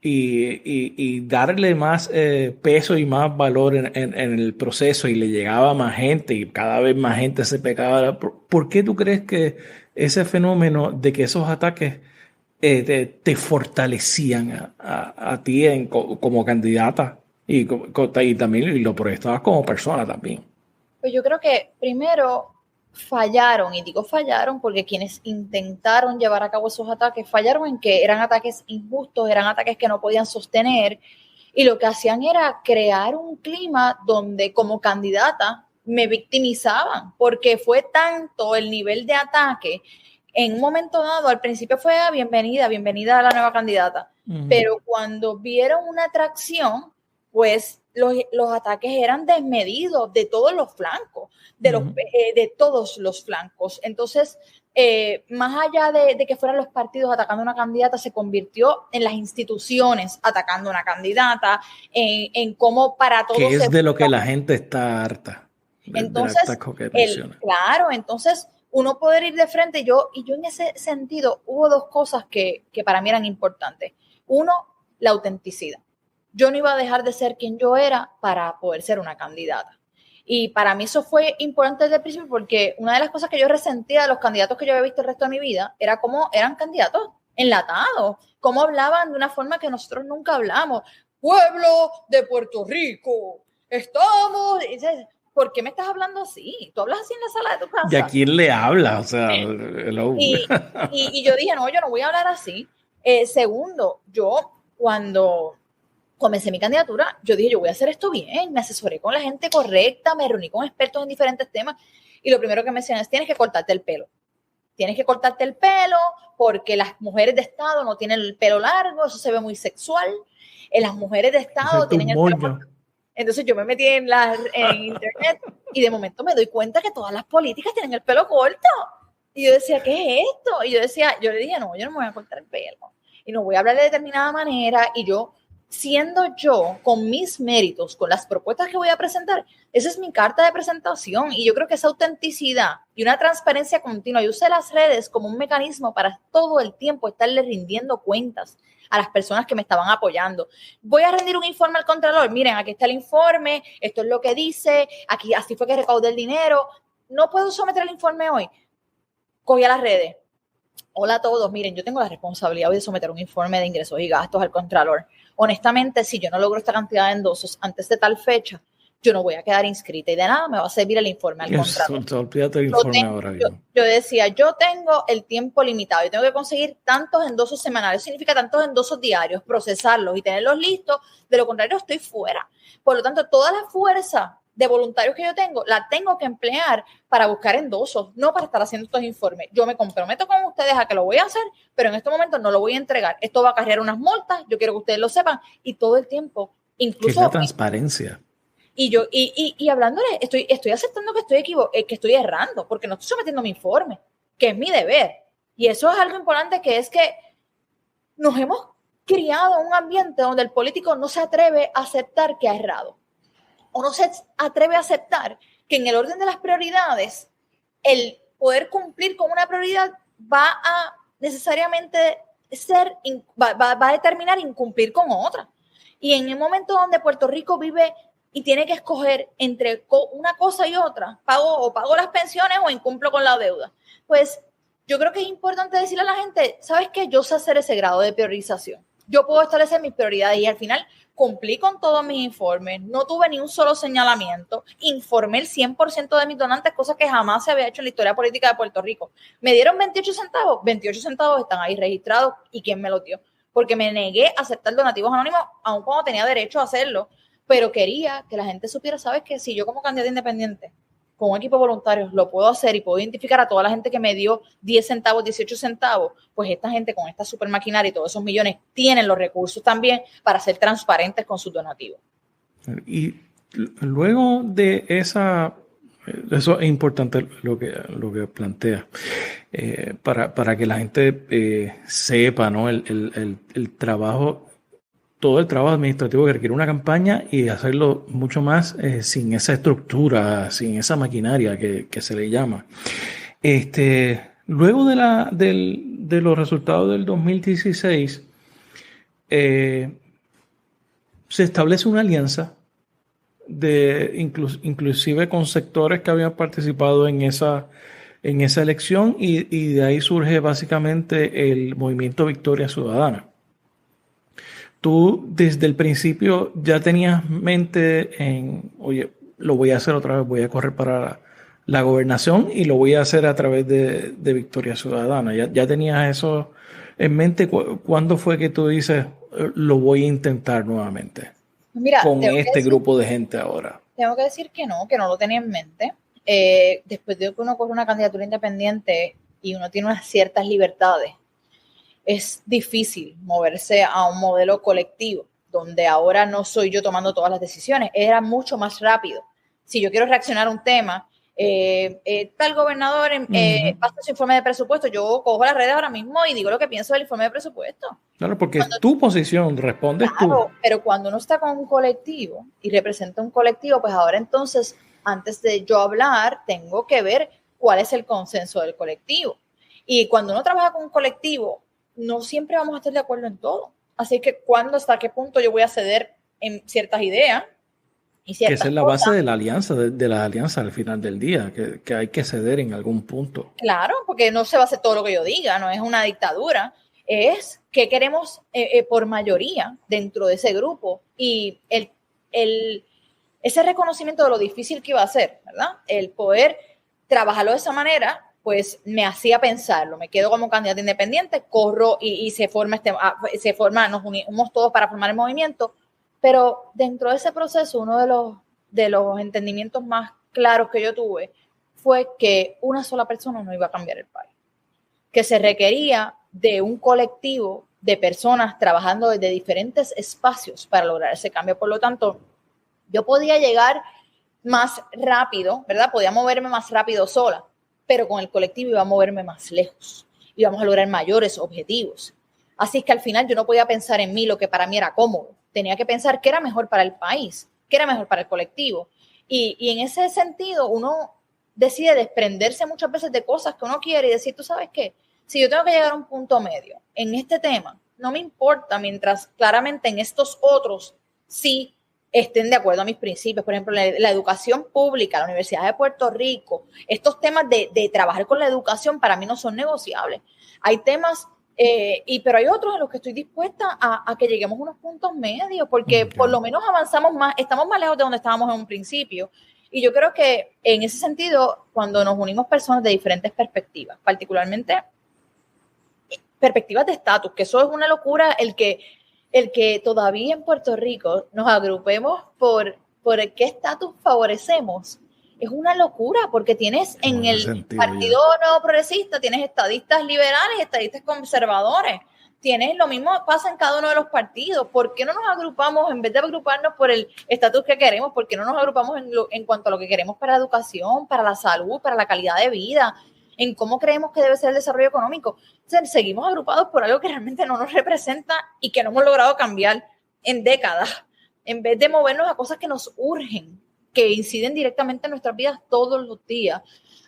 y darle más peso y más valor en el proceso, y le llegaba más gente y cada vez más gente se pegaba. ¿Por qué tú crees que ese fenómeno de que esos ataques te fortalecían a ti como candidata y también lo proyectabas como persona también? Pues yo creo que primero fallaron, y digo fallaron porque quienes intentaron llevar a cabo esos ataques fallaron en que eran ataques injustos, eran ataques que no podían sostener, y lo que hacían era crear un clima donde como candidata me victimizaban, porque fue tanto el nivel de ataque. En un momento dado, al principio fue bienvenida a la nueva candidata, pero cuando vieron una atracción, pues los ataques eran desmedidos de todos los flancos, de todos los flancos. Entonces, más allá de que fueran los partidos atacando a una candidata, se convirtió en las instituciones atacando a una candidata, en cómo para todos... Que es de lo que la gente está harta. Entonces, claro, entonces uno poder ir de frente, y yo en ese sentido hubo 2 cosas que para mí eran importantes. Uno, la autenticidad. Yo no iba a dejar de ser quien yo era para poder ser una candidata. Y para mí eso fue importante desde el principio, porque una de las cosas que yo resentía de los candidatos que yo había visto el resto de mi vida era cómo eran candidatos enlatados, cómo hablaban de una forma que nosotros nunca hablamos. Pueblo de Puerto Rico, estamos... ¿Por qué me estás hablando así? Tú hablas así en la sala de tu casa. ¿Y a quién le habla? O sea, y yo dije, no, yo no voy a hablar así. Segundo, yo cuando comencé mi candidatura, yo dije, yo voy a hacer esto bien, me asesoré con la gente correcta, me reuní con expertos en diferentes temas, y lo primero que me decían es, tienes que cortarte el pelo. Tienes que cortarte el pelo porque las mujeres de Estado no tienen el pelo largo, eso se ve muy sexual. Las mujeres de Estado tienen el pelo corto. Entonces yo me metí en internet y de momento me doy cuenta que todas las políticas tienen el pelo corto. Y yo decía, ¿qué es esto? Y yo le dije, no, yo no me voy a cortar el pelo. Y no voy a hablar de determinada manera. Y yo, siendo yo, con mis méritos, con las propuestas que voy a presentar, esa es mi carta de presentación. Y yo creo que esa autenticidad y una transparencia continua, yo usé las redes como un mecanismo para todo el tiempo estarle rindiendo cuentas a las personas que me estaban apoyando. Voy a rendir un informe al Contralor. Miren, aquí está el informe, esto es lo que dice, aquí así fue que recaudé el dinero. No puedo someter el informe hoy. Cogí a las redes. Hola a todos, miren, yo tengo la responsabilidad hoy de someter un informe de ingresos y gastos al Contralor. Honestamente, si yo no logro esta cantidad de endosos antes de tal fecha, yo no voy a quedar inscrita y de nada me va a servir el informe al Contralor. Yo decía, yo tengo el tiempo limitado, yo tengo que conseguir tantos endosos semanales, significa tantos endosos diarios, procesarlos y tenerlos listos, de lo contrario estoy fuera. Por lo tanto, toda la fuerza de voluntarios que yo tengo, la tengo que emplear para buscar endosos, no para estar haciendo estos informes. Yo me comprometo con ustedes a que lo voy a hacer, pero en este momento no lo voy a entregar. Esto va a acarrear unas multas, yo quiero que ustedes lo sepan, y todo el tiempo, incluso... ¿Qué es la transparencia? Y hablándole, estoy aceptando que estoy errando, porque no estoy sometiendo mi informe, que es mi deber. Y eso es algo importante, que es que nos hemos criado en un ambiente donde el político no se atreve a aceptar que ha errado, o no se atreve a aceptar que en el orden de las prioridades, el poder cumplir con una prioridad va a necesariamente va a determinar incumplir con otra. Y en el momento donde Puerto Rico vive y tiene que escoger entre una cosa y otra, pago las pensiones o incumplo con la deuda, pues yo creo que es importante decirle a la gente, ¿sabes qué? Yo sé hacer ese grado de priorización. Yo puedo establecer mis prioridades y al final cumplí con todos mis informes, no tuve ni un solo señalamiento, informé el 100% de mis donantes, cosa que jamás se había hecho en la historia política de Puerto Rico. Me dieron 28 centavos están ahí registrados, ¿y quién me lo dio? Porque me negué a aceptar donativos anónimos, aun cuando tenía derecho a hacerlo, pero quería que la gente supiera, ¿sabes qué? Si yo como candidata independiente, con un equipo de voluntarios, lo puedo hacer y puedo identificar a toda la gente que me dio 10 centavos, 18 centavos, pues esta gente con esta super maquinaria y todos esos millones tienen los recursos también para ser transparentes con sus donativos. Y luego de eso es importante lo que plantea, para que la gente sepa, ¿no? El trabajo, todo el trabajo administrativo que requiere una campaña, y hacerlo mucho más sin esa estructura, sin esa maquinaria que se le llama. Luego de los resultados del 2016, se establece una alianza inclusive con sectores que habían participado en esa elección, y de ahí surge básicamente el movimiento Victoria Ciudadana. Tú desde el principio ya tenías mente en, oye, lo voy a hacer otra vez, voy a correr para la gobernación y lo voy a hacer a través de Victoria Ciudadana. ¿Ya tenías eso en mente? ¿Cuándo fue que tú dices, lo voy a intentar nuevamente? Mira, con este grupo de gente ahora. Tengo que decir que no lo tenía en mente. Después de que uno corre una candidatura independiente y uno tiene unas ciertas libertades, es difícil moverse a un modelo colectivo, donde ahora no soy yo tomando todas las decisiones. Era mucho más rápido. Si yo quiero reaccionar a un tema, tal gobernador pasa su informe de presupuesto, yo cojo las redes ahora mismo y digo lo que pienso del informe de presupuesto. Claro, porque es tu posición, respondes claro, tú. Pero cuando uno está con un colectivo y representa un colectivo, pues ahora entonces, antes de yo hablar, tengo que ver cuál es el consenso del colectivo. Y cuando uno trabaja con un colectivo, no siempre vamos a estar de acuerdo en todo. Así que hasta qué punto yo voy a ceder en ciertas ideas y ciertas que esa es la base de la alianza, de la alianza al final del día, que hay que ceder en algún punto. Claro, porque no se va a hacer todo lo que yo diga, no es una dictadura, es que queremos por mayoría dentro de ese grupo, y ese reconocimiento de lo difícil que iba a ser, ¿verdad? El poder trabajarlo de esa manera, pues me hacía pensarlo. Me quedo como candidata independiente, corro y se forma nos unimos todos para formar el movimiento. Pero dentro de ese proceso, uno de los entendimientos más claros que yo tuve fue que una sola persona no iba a cambiar el país, que se requería de un colectivo de personas trabajando desde diferentes espacios para lograr ese cambio. Por lo tanto, yo podía llegar más rápido, ¿verdad? Podía moverme más rápido sola, pero con el colectivo iba a moverme más lejos. Íbamos a lograr mayores objetivos. Así es que al final yo no podía pensar en mí lo que para mí era cómodo. Tenía que pensar qué era mejor para el país, qué era mejor para el colectivo. Y en ese sentido, uno decide desprenderse muchas veces de cosas que uno quiere y decir, ¿tú sabes qué? Si yo tengo que llegar a un punto medio en este tema, no me importa, mientras claramente en estos otros sí estén de acuerdo a mis principios. Por ejemplo, la educación pública, la Universidad de Puerto Rico, estos temas de trabajar con la educación para mí no son negociables. Hay temas, pero hay otros en los que estoy dispuesta a que lleguemos a unos puntos medios, porque por lo menos avanzamos más, estamos más lejos de donde estábamos en un principio. Y yo creo que en ese sentido, cuando nos unimos personas de diferentes perspectivas, particularmente perspectivas de estatus, que eso es una locura, el que todavía en Puerto Rico nos agrupemos por por qué estatus favorecemos, es una locura, porque tienes en el Partido Nuevo Progresista, tienes estadistas liberales y estadistas conservadores. Tienes lo mismo pasa en cada uno de los partidos. ¿Por qué no nos agrupamos, en vez de agruparnos por el estatus que queremos, por qué no nos agrupamos en cuanto a lo que queremos para la educación, para la salud, para la calidad de vida, en cómo creemos que debe ser el desarrollo económico? Entonces, seguimos agrupados por algo que realmente no nos representa y que no hemos logrado cambiar en décadas, en vez de movernos a cosas que nos urgen, que inciden directamente en nuestras vidas todos los días.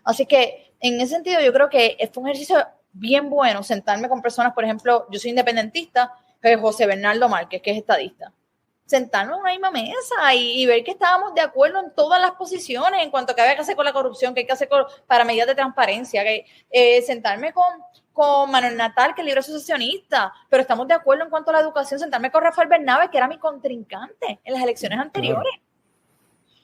Así que, en ese sentido, yo creo que fue un ejercicio bien bueno sentarme con personas, por ejemplo, yo soy independentista, José Bernardo Márquez, que es estadista. Sentarnos en una misma mesa y ver que estábamos de acuerdo en todas las posiciones en cuanto a qué había que hacer con la corrupción, qué hay que hacer para medidas de transparencia, sentarme con Manuel Natal, que es libre asociacionista, pero estamos de acuerdo en cuanto a la educación, sentarme con Rafael Bernabe, que era mi contrincante en las elecciones anteriores. Claro.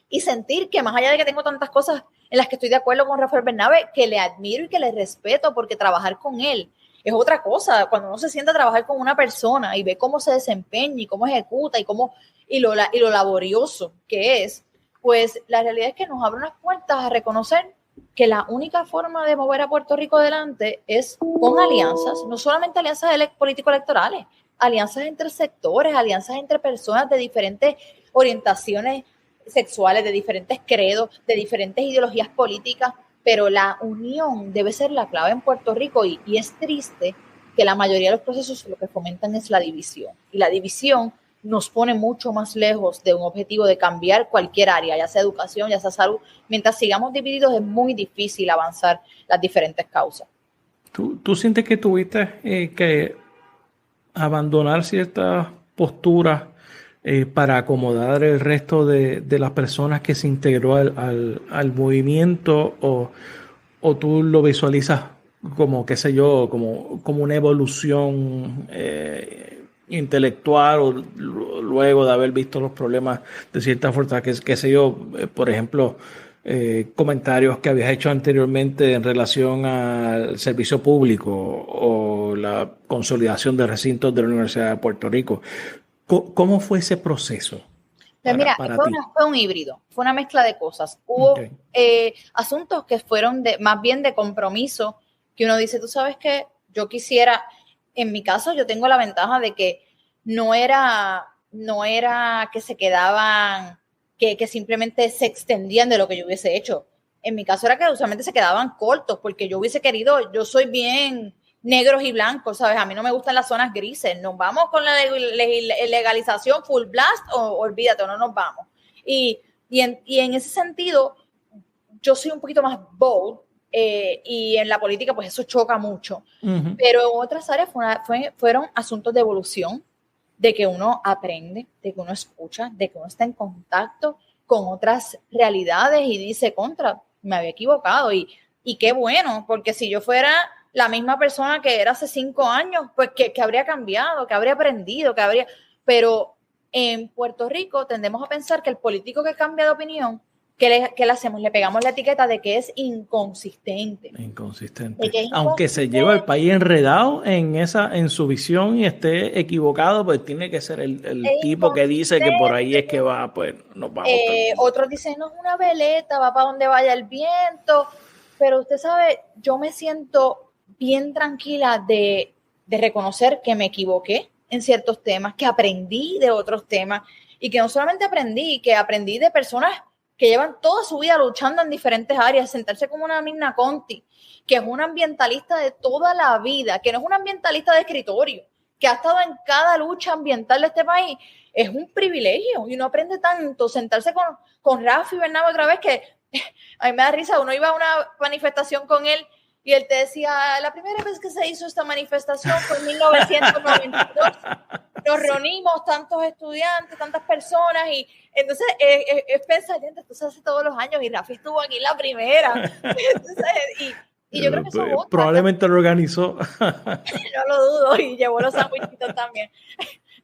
Y sentir que más allá de que tengo tantas cosas en las que estoy de acuerdo con Rafael Bernabe, que le admiro y que le respeto, porque trabajar con él es otra cosa. Cuando uno se sienta a trabajar con una persona y ve cómo se desempeña y cómo ejecuta y lo laborioso que es, pues la realidad es que nos abre unas puertas a reconocer que la única forma de mover a Puerto Rico adelante es con alianzas, no solamente alianzas político-electorales, alianzas entre sectores, alianzas entre personas de diferentes orientaciones sexuales, de diferentes credos, de diferentes ideologías políticas, pero la unión debe ser la clave en Puerto Rico y es triste que la mayoría de los procesos lo que fomentan es la división, y la división nos pone mucho más lejos de un objetivo de cambiar cualquier área, ya sea educación, ya sea salud. Mientras sigamos divididos es muy difícil avanzar las diferentes causas. ¿Tú sientes que tuviste que abandonar ciertas posturas para acomodar el resto de las personas que se integró al movimiento, o tú lo visualizas como, qué sé yo, como una evolución intelectual, o luego de haber visto los problemas de cierta forma, qué sé yo, por ejemplo, comentarios que habías hecho anteriormente en relación al servicio público o la consolidación de recintos de la Universidad de Puerto Rico? ¿Cómo fue ese proceso? Mira, fue un híbrido, fue una mezcla de cosas. Hubo asuntos que fueron más bien de compromiso, que uno dice, tú sabes que yo quisiera, en mi caso yo tengo la ventaja de que no era que se quedaban, que simplemente se extendían de lo que yo hubiese hecho. En mi caso era que usualmente se quedaban cortos, porque yo hubiese querido, yo soy bien negros y blancos, ¿sabes? A mí no me gustan las zonas grises. Nos vamos con la legalización full blast o olvídate, no nos vamos. Y en ese sentido, yo soy un poquito más bold y en la política pues eso choca mucho. Uh-huh. Pero en otras áreas fueron asuntos de evolución, de que uno aprende, de que uno escucha, de que uno está en contacto con otras realidades y dice, me había equivocado y qué bueno, porque si yo fuera la misma persona que era hace 5 años, pues que habría cambiado, que habría aprendido, pero en Puerto Rico tendemos a pensar que el político que cambia de opinión, ¿qué le hacemos? Le pegamos la etiqueta de que es inconsistente. Aunque se lleva el país enredado en su visión y esté equivocado, pues tiene que ser el tipo que dice que por ahí es que va, pues nos vamos. Otros dicen, no es una veleta, va para donde vaya el viento, pero usted sabe, yo me siento bien tranquila de reconocer que me equivoqué en ciertos temas, que aprendí de otros temas y que no solamente aprendí, que aprendí de personas que llevan toda su vida luchando en diferentes áreas, sentarse como una Mirna Conti, que es una ambientalista de toda la vida, que no es una ambientalista de escritorio, que ha estado en cada lucha ambiental de este país. Es un privilegio y uno aprende tanto. Sentarse con Rafi Bernabe otra vez, que a mí me da risa, uno iba a una manifestación con él y él te decía, la primera vez que se hizo esta manifestación fue en 1992. Nos reunimos tantos estudiantes, tantas personas, y entonces es pensar, esto se hace todos los años y Rafi estuvo aquí la primera. Entonces, y yo creo que eso gusta. Probablemente lo organizó. No lo dudo, y llevó los sándwichitos también.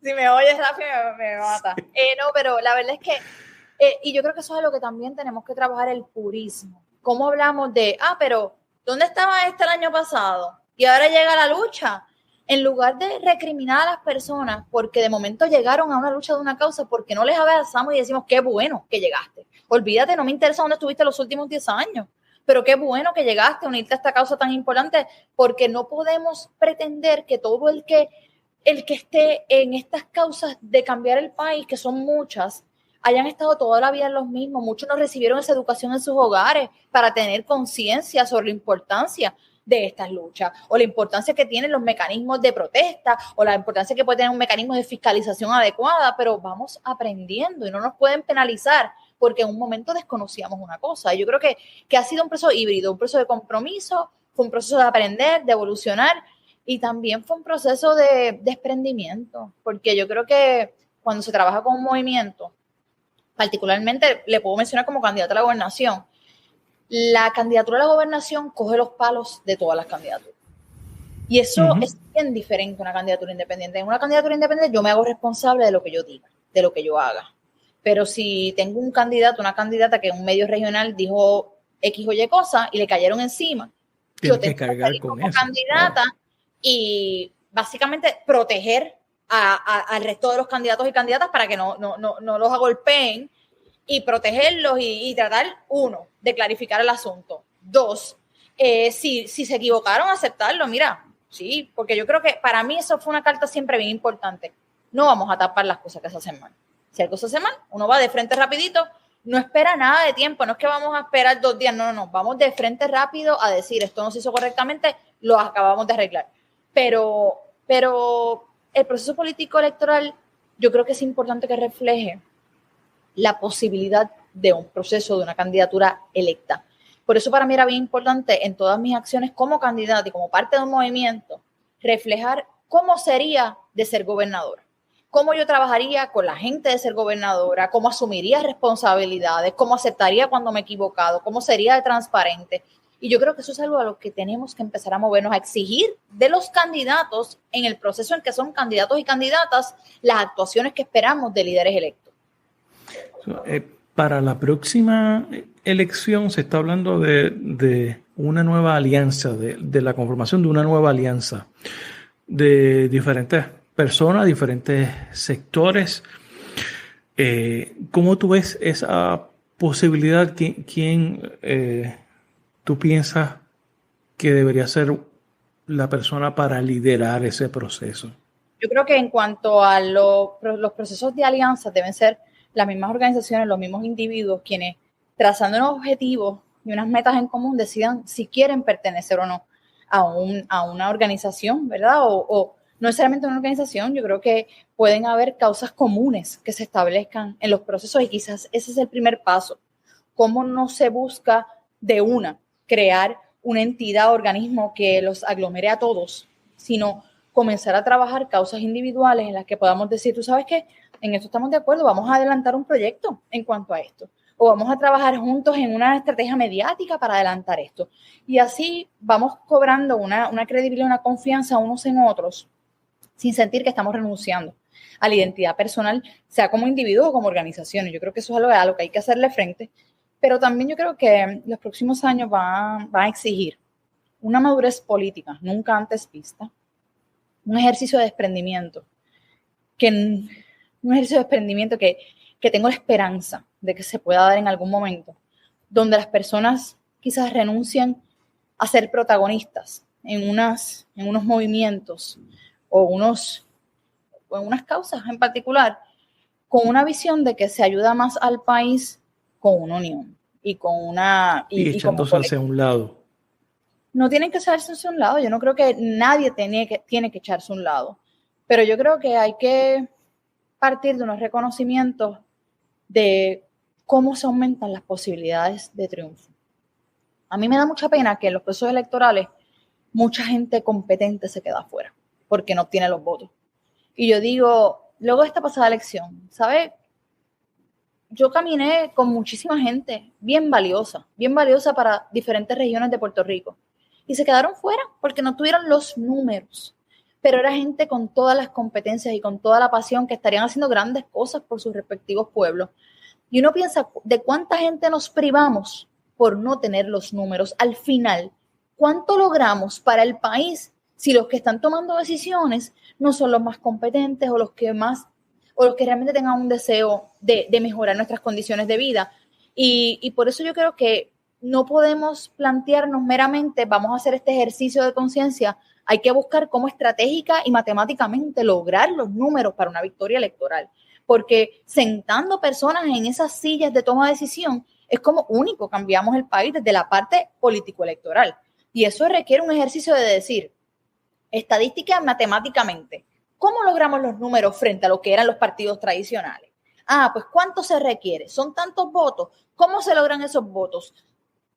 Si me oyes, Rafi, me mata. No, pero la verdad es que, y yo creo que eso es algo que también tenemos que trabajar, el purismo. ¿Cómo hablamos de, pero ¿dónde estaba el año pasado? Y ahora llega la lucha. en lugar de recriminar a las personas porque de momento llegaron a una lucha de una causa, porque no les abrazamos y decimos, qué bueno que llegaste. Olvídate, no me interesa dónde estuviste los últimos 10 años, pero qué bueno que llegaste a unirte a esta causa tan importante, porque no podemos pretender que todo el que esté en estas causas de cambiar el país, que son muchas, hayan estado toda la vida en los mismos. Muchos no recibieron esa educación en sus hogares para tener conciencia sobre la importancia de estas luchas, o la importancia que tienen los mecanismos de protesta, o la importancia que puede tener un mecanismo de fiscalización adecuada, pero vamos aprendiendo y no nos pueden penalizar porque en un momento desconocíamos una cosa. Yo creo que ha sido un proceso híbrido, un proceso de compromiso, fue un proceso de aprender, de evolucionar, y también fue un proceso de desprendimiento, porque yo creo que cuando se trabaja con un movimiento, particularmente le puedo mencionar como candidata a la gobernación, la candidatura a la gobernación coge los palos de todas las candidaturas. Y eso es bien diferente a una candidatura independiente. En una candidatura independiente yo me hago responsable de lo que yo diga, de lo que yo haga. Pero si tengo un candidato, una candidata que en un medio regional dijo X o Y cosa y le cayeron encima, yo tengo que cargar con eso, candidata, claro, y básicamente proteger al resto de los candidatos y candidatas para que no los agolpeen, y protegerlos y tratar, uno, de clarificar el asunto. Dos, si se equivocaron, aceptarlo. Mira, sí, porque yo creo que para mí eso fue una carta siempre bien importante. No vamos a tapar las cosas que se hacen mal. Si algo se hace mal, uno va de frente rapidito, no espera nada de tiempo, no es que vamos a esperar 2 días, no, vamos de frente rápido a decir, esto no se hizo correctamente, lo acabamos de arreglar. Pero el proceso político electoral, yo creo que es importante que refleje la posibilidad de un proceso, de una candidatura electa. Por eso para mí era bien importante en todas mis acciones como candidata y como parte de un movimiento, reflejar cómo sería de ser gobernadora, cómo yo trabajaría con la gente de ser gobernadora, cómo asumiría responsabilidades, cómo aceptaría cuando me he equivocado, cómo sería de transparente. Y yo creo que eso es algo a lo que tenemos que empezar a movernos, a exigir de los candidatos en el proceso en que son candidatos y candidatas las actuaciones que esperamos de líderes electos. Para la próxima elección se está hablando de una nueva alianza, de la conformación de una nueva alianza de diferentes personas, diferentes sectores. ¿Cómo tú ves esa posibilidad? ¿Quién tú piensas que debería ser la persona para liderar ese proceso? Yo creo que en cuanto a los procesos de alianza deben ser las mismas organizaciones, los mismos individuos quienes, trazando unos objetivos y unas metas en común, decidan si quieren pertenecer o no a una organización, ¿verdad? O no necesariamente una organización. Yo creo que pueden haber causas comunes que se establezcan en los procesos y quizás ese es el primer paso. ¿Cómo no se busca de crear una entidad, organismo que los aglomere a todos, sino comenzar a trabajar causas individuales en las que podamos decir, tú sabes qué, en esto estamos de acuerdo, vamos a adelantar un proyecto en cuanto a esto, o vamos a trabajar juntos en una estrategia mediática para adelantar esto. Y así vamos cobrando una credibilidad, una confianza unos en otros, sin sentir que estamos renunciando a la identidad personal, sea como individuo o como organización. Y yo creo que eso es algo a lo que hay que hacerle frente. Pero también yo creo que los próximos años van a exigir una madurez política nunca antes vista, un ejercicio de desprendimiento, que tengo la esperanza de que se pueda dar en algún momento, donde las personas quizás renuncien a ser protagonistas en unos movimientos o en unas causas en particular, con una visión de que se ayuda más al país con una unión y con una... Y echándose hacia un lado. No tienen que echarse hacia un lado. Yo no creo que nadie tiene que echarse a un lado. Pero yo creo que hay que partir de unos reconocimientos de cómo se aumentan las posibilidades de triunfo. A mí me da mucha pena que en los procesos electorales mucha gente competente se queda afuera porque no obtiene los votos. Y yo digo, luego de esta pasada elección, ¿sabes? Yo caminé con muchísima gente bien valiosa para diferentes regiones de Puerto Rico. Y se quedaron fuera porque no tuvieron los números. Pero era gente con todas las competencias y con toda la pasión que estarían haciendo grandes cosas por sus respectivos pueblos. Y uno piensa de cuánta gente nos privamos por no tener los números. Al final, ¿cuánto logramos para el país si los que están tomando decisiones no son los más competentes o los que realmente tengan un deseo de mejorar nuestras condiciones de vida. Y por eso yo creo que no podemos plantearnos meramente, vamos a hacer este ejercicio de conciencia, hay que buscar cómo estratégica y matemáticamente lograr los números para una victoria electoral, porque sentando personas en esas sillas de toma de decisión es como único cambiamos el país desde la parte político-electoral. Y eso requiere un ejercicio de decir, estadística matemáticamente, ¿cómo logramos los números frente a lo que eran los partidos tradicionales? Pues ¿cuánto se requiere? ¿Son tantos votos? ¿Cómo se logran esos votos?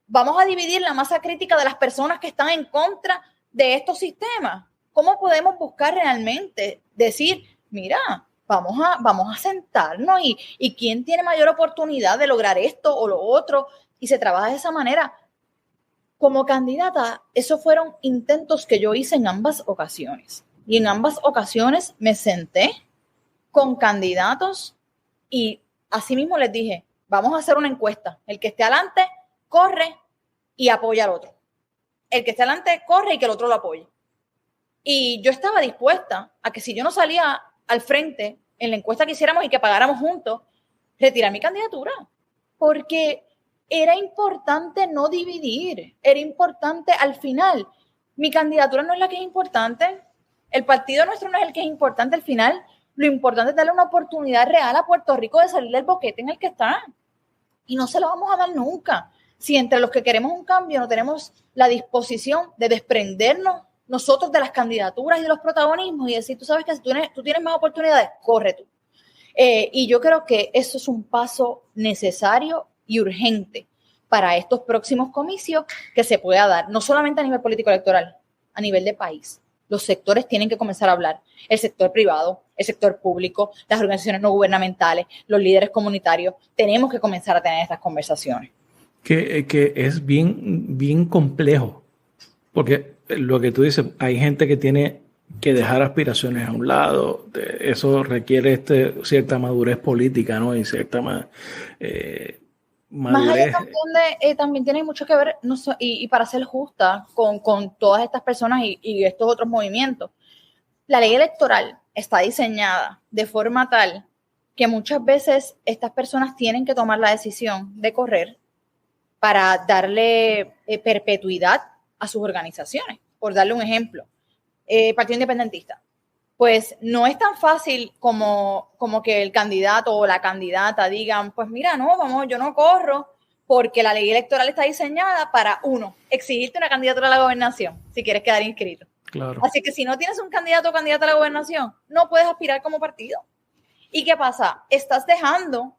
Vamos a dividir la masa crítica de las personas que están en contra de estos sistemas. ¿Cómo podemos buscar realmente decir, mira, vamos a sentarnos y quién tiene mayor oportunidad de lograr esto o lo otro? Y se trabaja de esa manera. Como candidata, esos fueron intentos que yo hice en ambas ocasiones. Y en ambas ocasiones me senté con candidatos y así mismo les dije, vamos a hacer una encuesta. El que esté adelante, corre y apoya al otro. El que esté adelante, corre y que el otro lo apoye. Y yo estaba dispuesta a que si yo no salía al frente en la encuesta que hiciéramos y que pagáramos juntos, retirar mi candidatura. Porque era importante no dividir. Era importante al final. Mi candidatura no es la que es importante. El partido nuestro no es el que es importante al final. Lo importante es darle una oportunidad real a Puerto Rico de salir del boquete en el que está. Y no se lo vamos a dar nunca. Si entre los que queremos un cambio no tenemos la disposición de desprendernos nosotros de las candidaturas y de los protagonismos y decir, tú sabes que si tú tienes más oportunidades, corre tú. Y yo creo que eso es un paso necesario y urgente para estos próximos comicios que se pueda dar, no solamente a nivel político electoral, a nivel de país. Los sectores tienen que comenzar a hablar, el sector privado, el sector público, las organizaciones no gubernamentales, los líderes comunitarios, tenemos que comenzar a tener estas conversaciones. Que es bien complejo, porque lo que tú dices, hay gente que tiene que dejar aspiraciones a un lado, eso requiere cierta madurez política, ¿no? Y cierta madurez. Más allá también tiene mucho que ver, y para ser justa con todas estas personas y estos otros movimientos, la ley electoral está diseñada de forma tal que muchas veces estas personas tienen que tomar la decisión de correr para darle perpetuidad a sus organizaciones. Por darle un ejemplo, Partido Independentista. Pues no es tan fácil como que el candidato o la candidata digan, pues mira, yo no corro porque la ley electoral está diseñada para, uno, exigirte una candidatura a la gobernación si quieres quedar inscrito. Claro. Así que si no tienes un candidato o candidata a la gobernación, no puedes aspirar como partido. ¿Y qué pasa? Estás dejando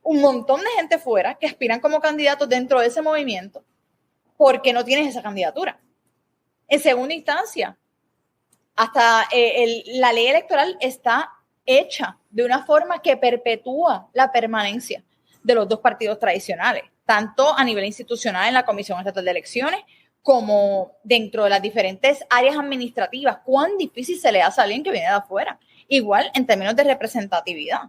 un montón de gente fuera que aspiran como candidatos dentro de ese movimiento porque no tienes esa candidatura. En segunda instancia, hasta la ley electoral está hecha de una forma que perpetúa la permanencia de los dos partidos tradicionales, tanto a nivel institucional en la Comisión Estatal de Elecciones como dentro de las diferentes áreas administrativas. ¿Cuán difícil se le hace a alguien que viene de afuera? Igual en términos de representatividad.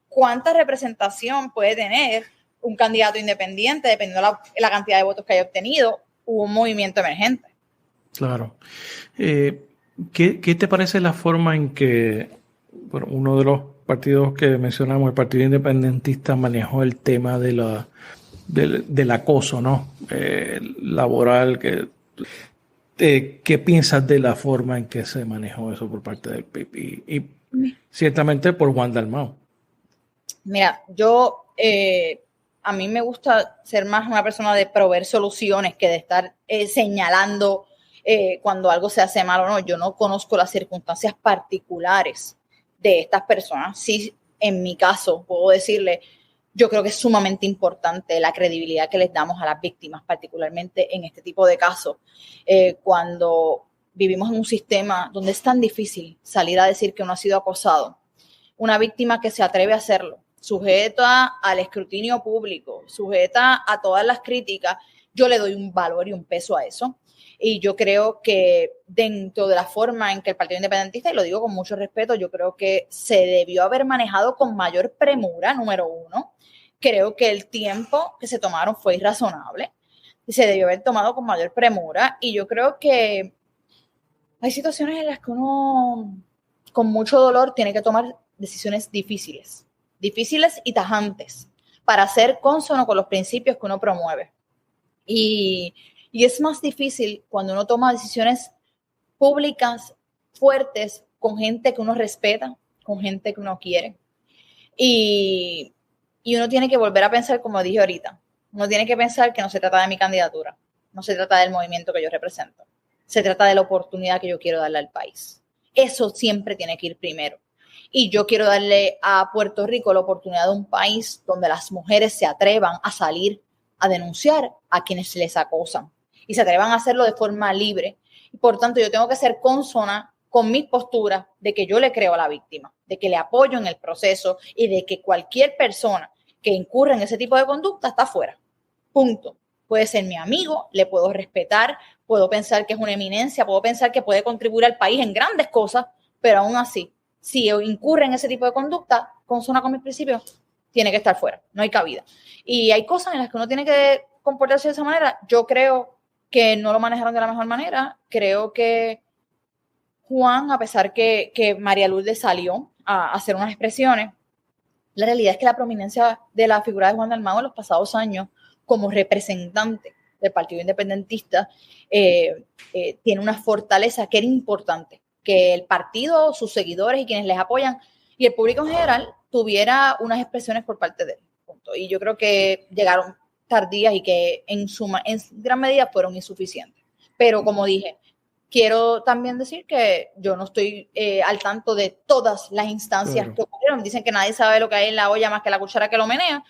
¿Cuánta representación puede tener un candidato independiente dependiendo de la cantidad de votos que haya obtenido u un movimiento emergente? Claro. ¿Qué te parece la forma en que uno de los partidos que mencionamos, el Partido Independentista, manejó el tema del acoso, ¿no? Laboral? ¿Qué piensas de la forma en que se manejó eso por parte del PIB y ciertamente por Juan Dalmau? Mira, a mí me gusta ser más una persona de proveer soluciones que de estar señalando cuando algo se hace mal o no. Yo no conozco las circunstancias particulares de estas personas. Sí, en mi caso, puedo decirle, yo creo que es sumamente importante la credibilidad que les damos a las víctimas, particularmente en este tipo de casos, cuando vivimos en un sistema donde es tan difícil salir a decir que uno ha sido acosado. Una víctima que se atreve a hacerlo, sujeta al escrutinio público, sujeta a todas las críticas, yo le doy un valor y un peso a eso. Y yo creo que dentro de la forma en que el Partido Independentista, y lo digo con mucho respeto, yo creo que se debió haber manejado con mayor premura, número uno. Creo que el tiempo que se tomaron fue irrazonable y se debió haber tomado con mayor premura. Y yo creo que hay situaciones en las que uno, con mucho dolor, tiene que tomar decisiones difíciles y tajantes para ser consono con los principios que uno promueve. Y es más difícil cuando uno toma decisiones públicas fuertes con gente que uno respeta, con gente que uno quiere. Y uno tiene que volver a pensar, como dije ahorita, uno tiene que pensar que no se trata de mi candidatura, no se trata del movimiento que yo represento, se trata de la oportunidad que yo quiero darle al país. Eso siempre tiene que ir primero. Y yo quiero darle a Puerto Rico la oportunidad de un país donde las mujeres se atrevan a salir a denunciar a quienes les acosan y se atrevan a hacerlo de forma libre. Y por tanto, yo tengo que ser consona con mi postura de que yo le creo a la víctima, de que le apoyo en el proceso y de que cualquier persona que incurra en ese tipo de conducta está fuera. Punto. Puede ser mi amigo, le puedo respetar, puedo pensar que es una eminencia, puedo pensar que puede contribuir al país en grandes cosas, pero aún así, si incurre en ese tipo de conducta, consona con mis principios, tiene que estar fuera, no hay cabida. Y hay cosas en las que uno tiene que comportarse de esa manera. Yo creo que no lo manejaron de la mejor manera. Creo que Juan, a pesar que María Lourdes salió a hacer unas expresiones, la realidad es que la prominencia de la figura de Juan Dalmau en los pasados años como representante del Partido Independentista tiene una fortaleza que era importante, que el partido, sus seguidores y quienes les apoyan y el público en general tuviera unas expresiones por parte de él. Punto. Y yo creo que llegaron tardías y que en gran medida fueron insuficientes. Pero como dije, quiero también decir que yo no estoy al tanto de todas las instancias que ocurrieron. Dicen que nadie sabe lo que hay en la olla más que la cuchara que lo menea.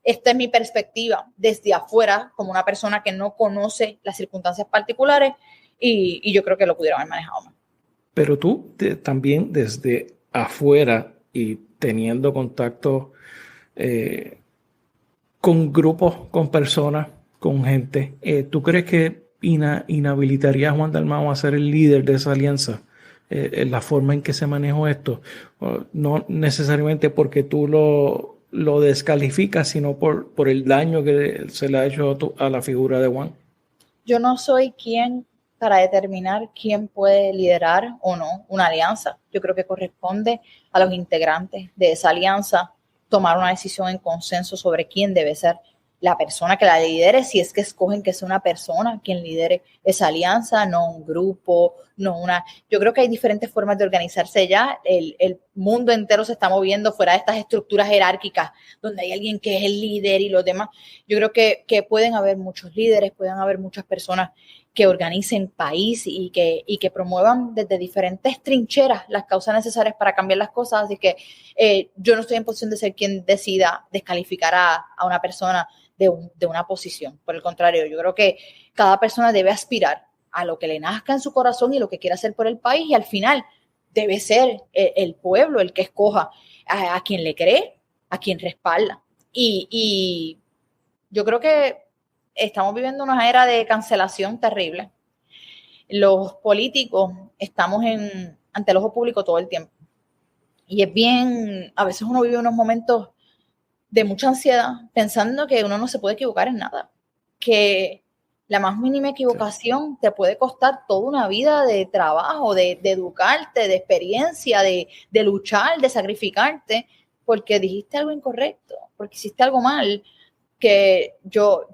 Esta es mi perspectiva desde afuera, como una persona que no conoce las circunstancias particulares y yo creo que lo pudieron haber manejado más. Pero tú también desde afuera y teniendo contacto con grupos, con personas, con gente, ¿tú crees que inhabilitaría a Juan Dalmau a ser el líder de esa alianza? En la forma en que se manejó esto, no necesariamente porque tú lo descalificas, sino por el daño que se le ha hecho a la figura de Juan. Yo no soy quien para determinar quién puede liderar o no una alianza. Yo creo que corresponde a los integrantes de esa alianza tomar una decisión en consenso sobre quién debe ser la persona que la lidere, si es que escogen que sea una persona quien lidere esa alianza, no un grupo, no una... Yo creo que hay diferentes formas de organizarse ya. El mundo entero se está moviendo fuera de estas estructuras jerárquicas donde hay alguien que es el líder y los demás. Yo creo que pueden haber muchos líderes, pueden haber muchas personas que organicen país y que promuevan desde diferentes trincheras las causas necesarias para cambiar las cosas. Así que yo no estoy en posición de ser quien decida descalificar a una persona de una posición. Por el contrario, yo creo que cada persona debe aspirar a lo que le nazca en su corazón y lo que quiera hacer por el país, y al final debe ser el pueblo el que escoja a quien le cree, a quien respalda. Y yo creo que estamos viviendo una era de cancelación terrible. Los políticos estamos ante el ojo público todo el tiempo. Y es bien, a veces uno vive unos momentos de mucha ansiedad, pensando que uno no se puede equivocar en nada, que la más mínima equivocación te puede costar toda una vida de trabajo, de educarte, de experiencia, de luchar, de sacrificarte, porque dijiste algo incorrecto, porque hiciste algo mal. Que yo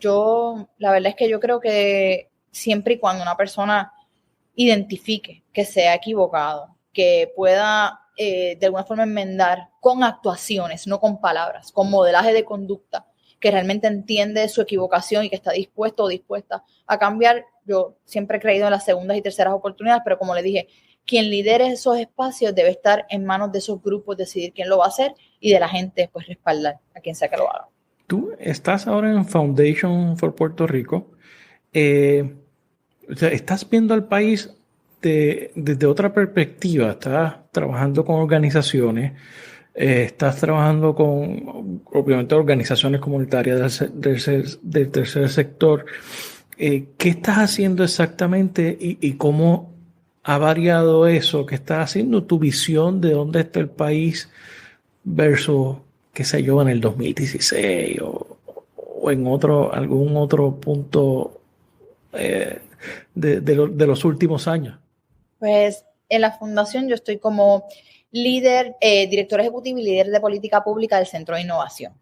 la verdad es que yo creo que siempre y cuando una persona identifique que se ha equivocado, que pueda de alguna forma enmendar con actuaciones, no con palabras, con modelaje de conducta, que realmente entiende su equivocación y que está dispuesto o dispuesta a cambiar. Yo siempre he creído en las segundas y terceras oportunidades, pero como le dije, quien lidere esos espacios debe estar en manos de esos grupos, decidir quién lo va a hacer y de la gente pues respaldar a quien sea que lo haga. Tú estás ahora en Foundation for Puerto Rico. O sea, estás viendo al país desde otra perspectiva. Estás trabajando con organizaciones, estás trabajando con, obviamente, organizaciones comunitarias del tercer sector. ¿Qué estás haciendo exactamente y cómo ha variado eso? ¿Qué estás haciendo? Tu visión de dónde está el país versus, qué sé yo, en el 2016 o en algún otro punto de los últimos años. Pues en la fundación yo estoy como líder, director ejecutivo y líder de política pública del Centro de Innovación.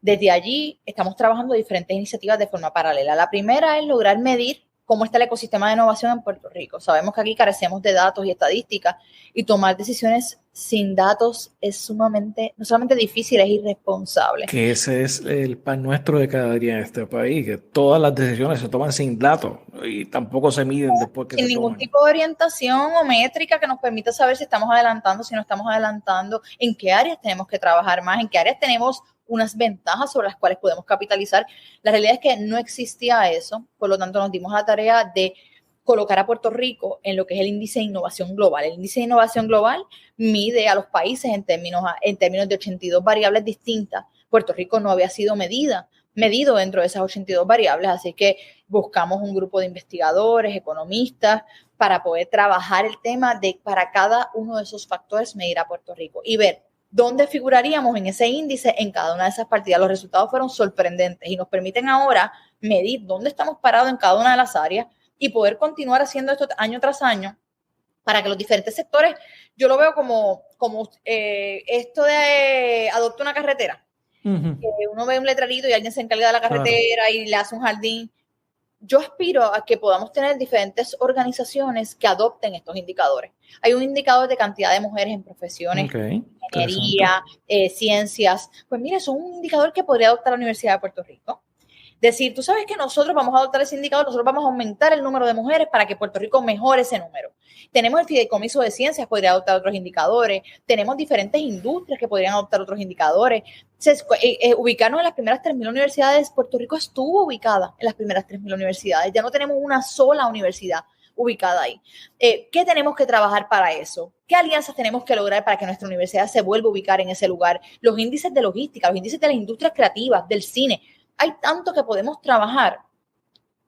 Desde allí estamos trabajando diferentes iniciativas de forma paralela. La primera es lograr medir cómo está el ecosistema de innovación en Puerto Rico. Sabemos que aquí carecemos de datos y estadísticas y tomar decisiones sin datos es sumamente, no solamente difícil, es irresponsable. Que ese es el pan nuestro de cada día en este país, que todas las decisiones se toman sin datos y tampoco se miden después que sin se ningún toman. tipo de orientación o métrica que nos permita saber si estamos adelantando, si no estamos adelantando, en qué áreas tenemos que trabajar más, en qué áreas tenemos unas ventajas sobre las cuales podemos capitalizar. La realidad es que no existía eso, por lo tanto nos dimos la tarea de colocar a Puerto Rico en lo que es el índice de innovación global. El índice de innovación global mide a los países en términos de 82 variables distintas. Puerto Rico no había sido medido dentro de esas 82 variables, así que buscamos un grupo de investigadores, economistas, para poder trabajar el tema de para cada uno de esos factores medir a Puerto Rico y ver dónde figuraríamos en ese índice en cada una de esas partidas. Los resultados fueron sorprendentes y nos permiten ahora medir dónde estamos parados en cada una de las áreas y poder continuar haciendo esto año tras año para que los diferentes sectores, yo lo veo como esto de adopta una carretera. Uno ve un letrerito y alguien se encarga de la carretera y le hace un jardín. Yo aspiro a que podamos tener diferentes organizaciones que adopten estos indicadores. Hay un indicador de cantidad de mujeres en profesiones, ingeniería, ciencias. Pues mire, eso es un indicador que podría adoptar la Universidad de Puerto Rico. Decir, tú sabes que nosotros vamos a adoptar ese indicador, nosotros vamos a aumentar el número de mujeres para que Puerto Rico mejore ese número. Tenemos el Fideicomiso de Ciencias, podría adoptar otros indicadores. Tenemos diferentes industrias que podrían adoptar otros indicadores. Ubicarnos en las primeras 3.000 universidades. Puerto Rico estuvo ubicada en las primeras 3.000 universidades. Ya no tenemos una sola universidad ubicada ahí. ¿Qué tenemos que trabajar para eso? ¿Qué alianzas tenemos que lograr para que nuestra universidad se vuelva a ubicar en ese lugar? Los índices de logística, los índices de las industrias creativas, del cine. Hay tanto que podemos trabajar.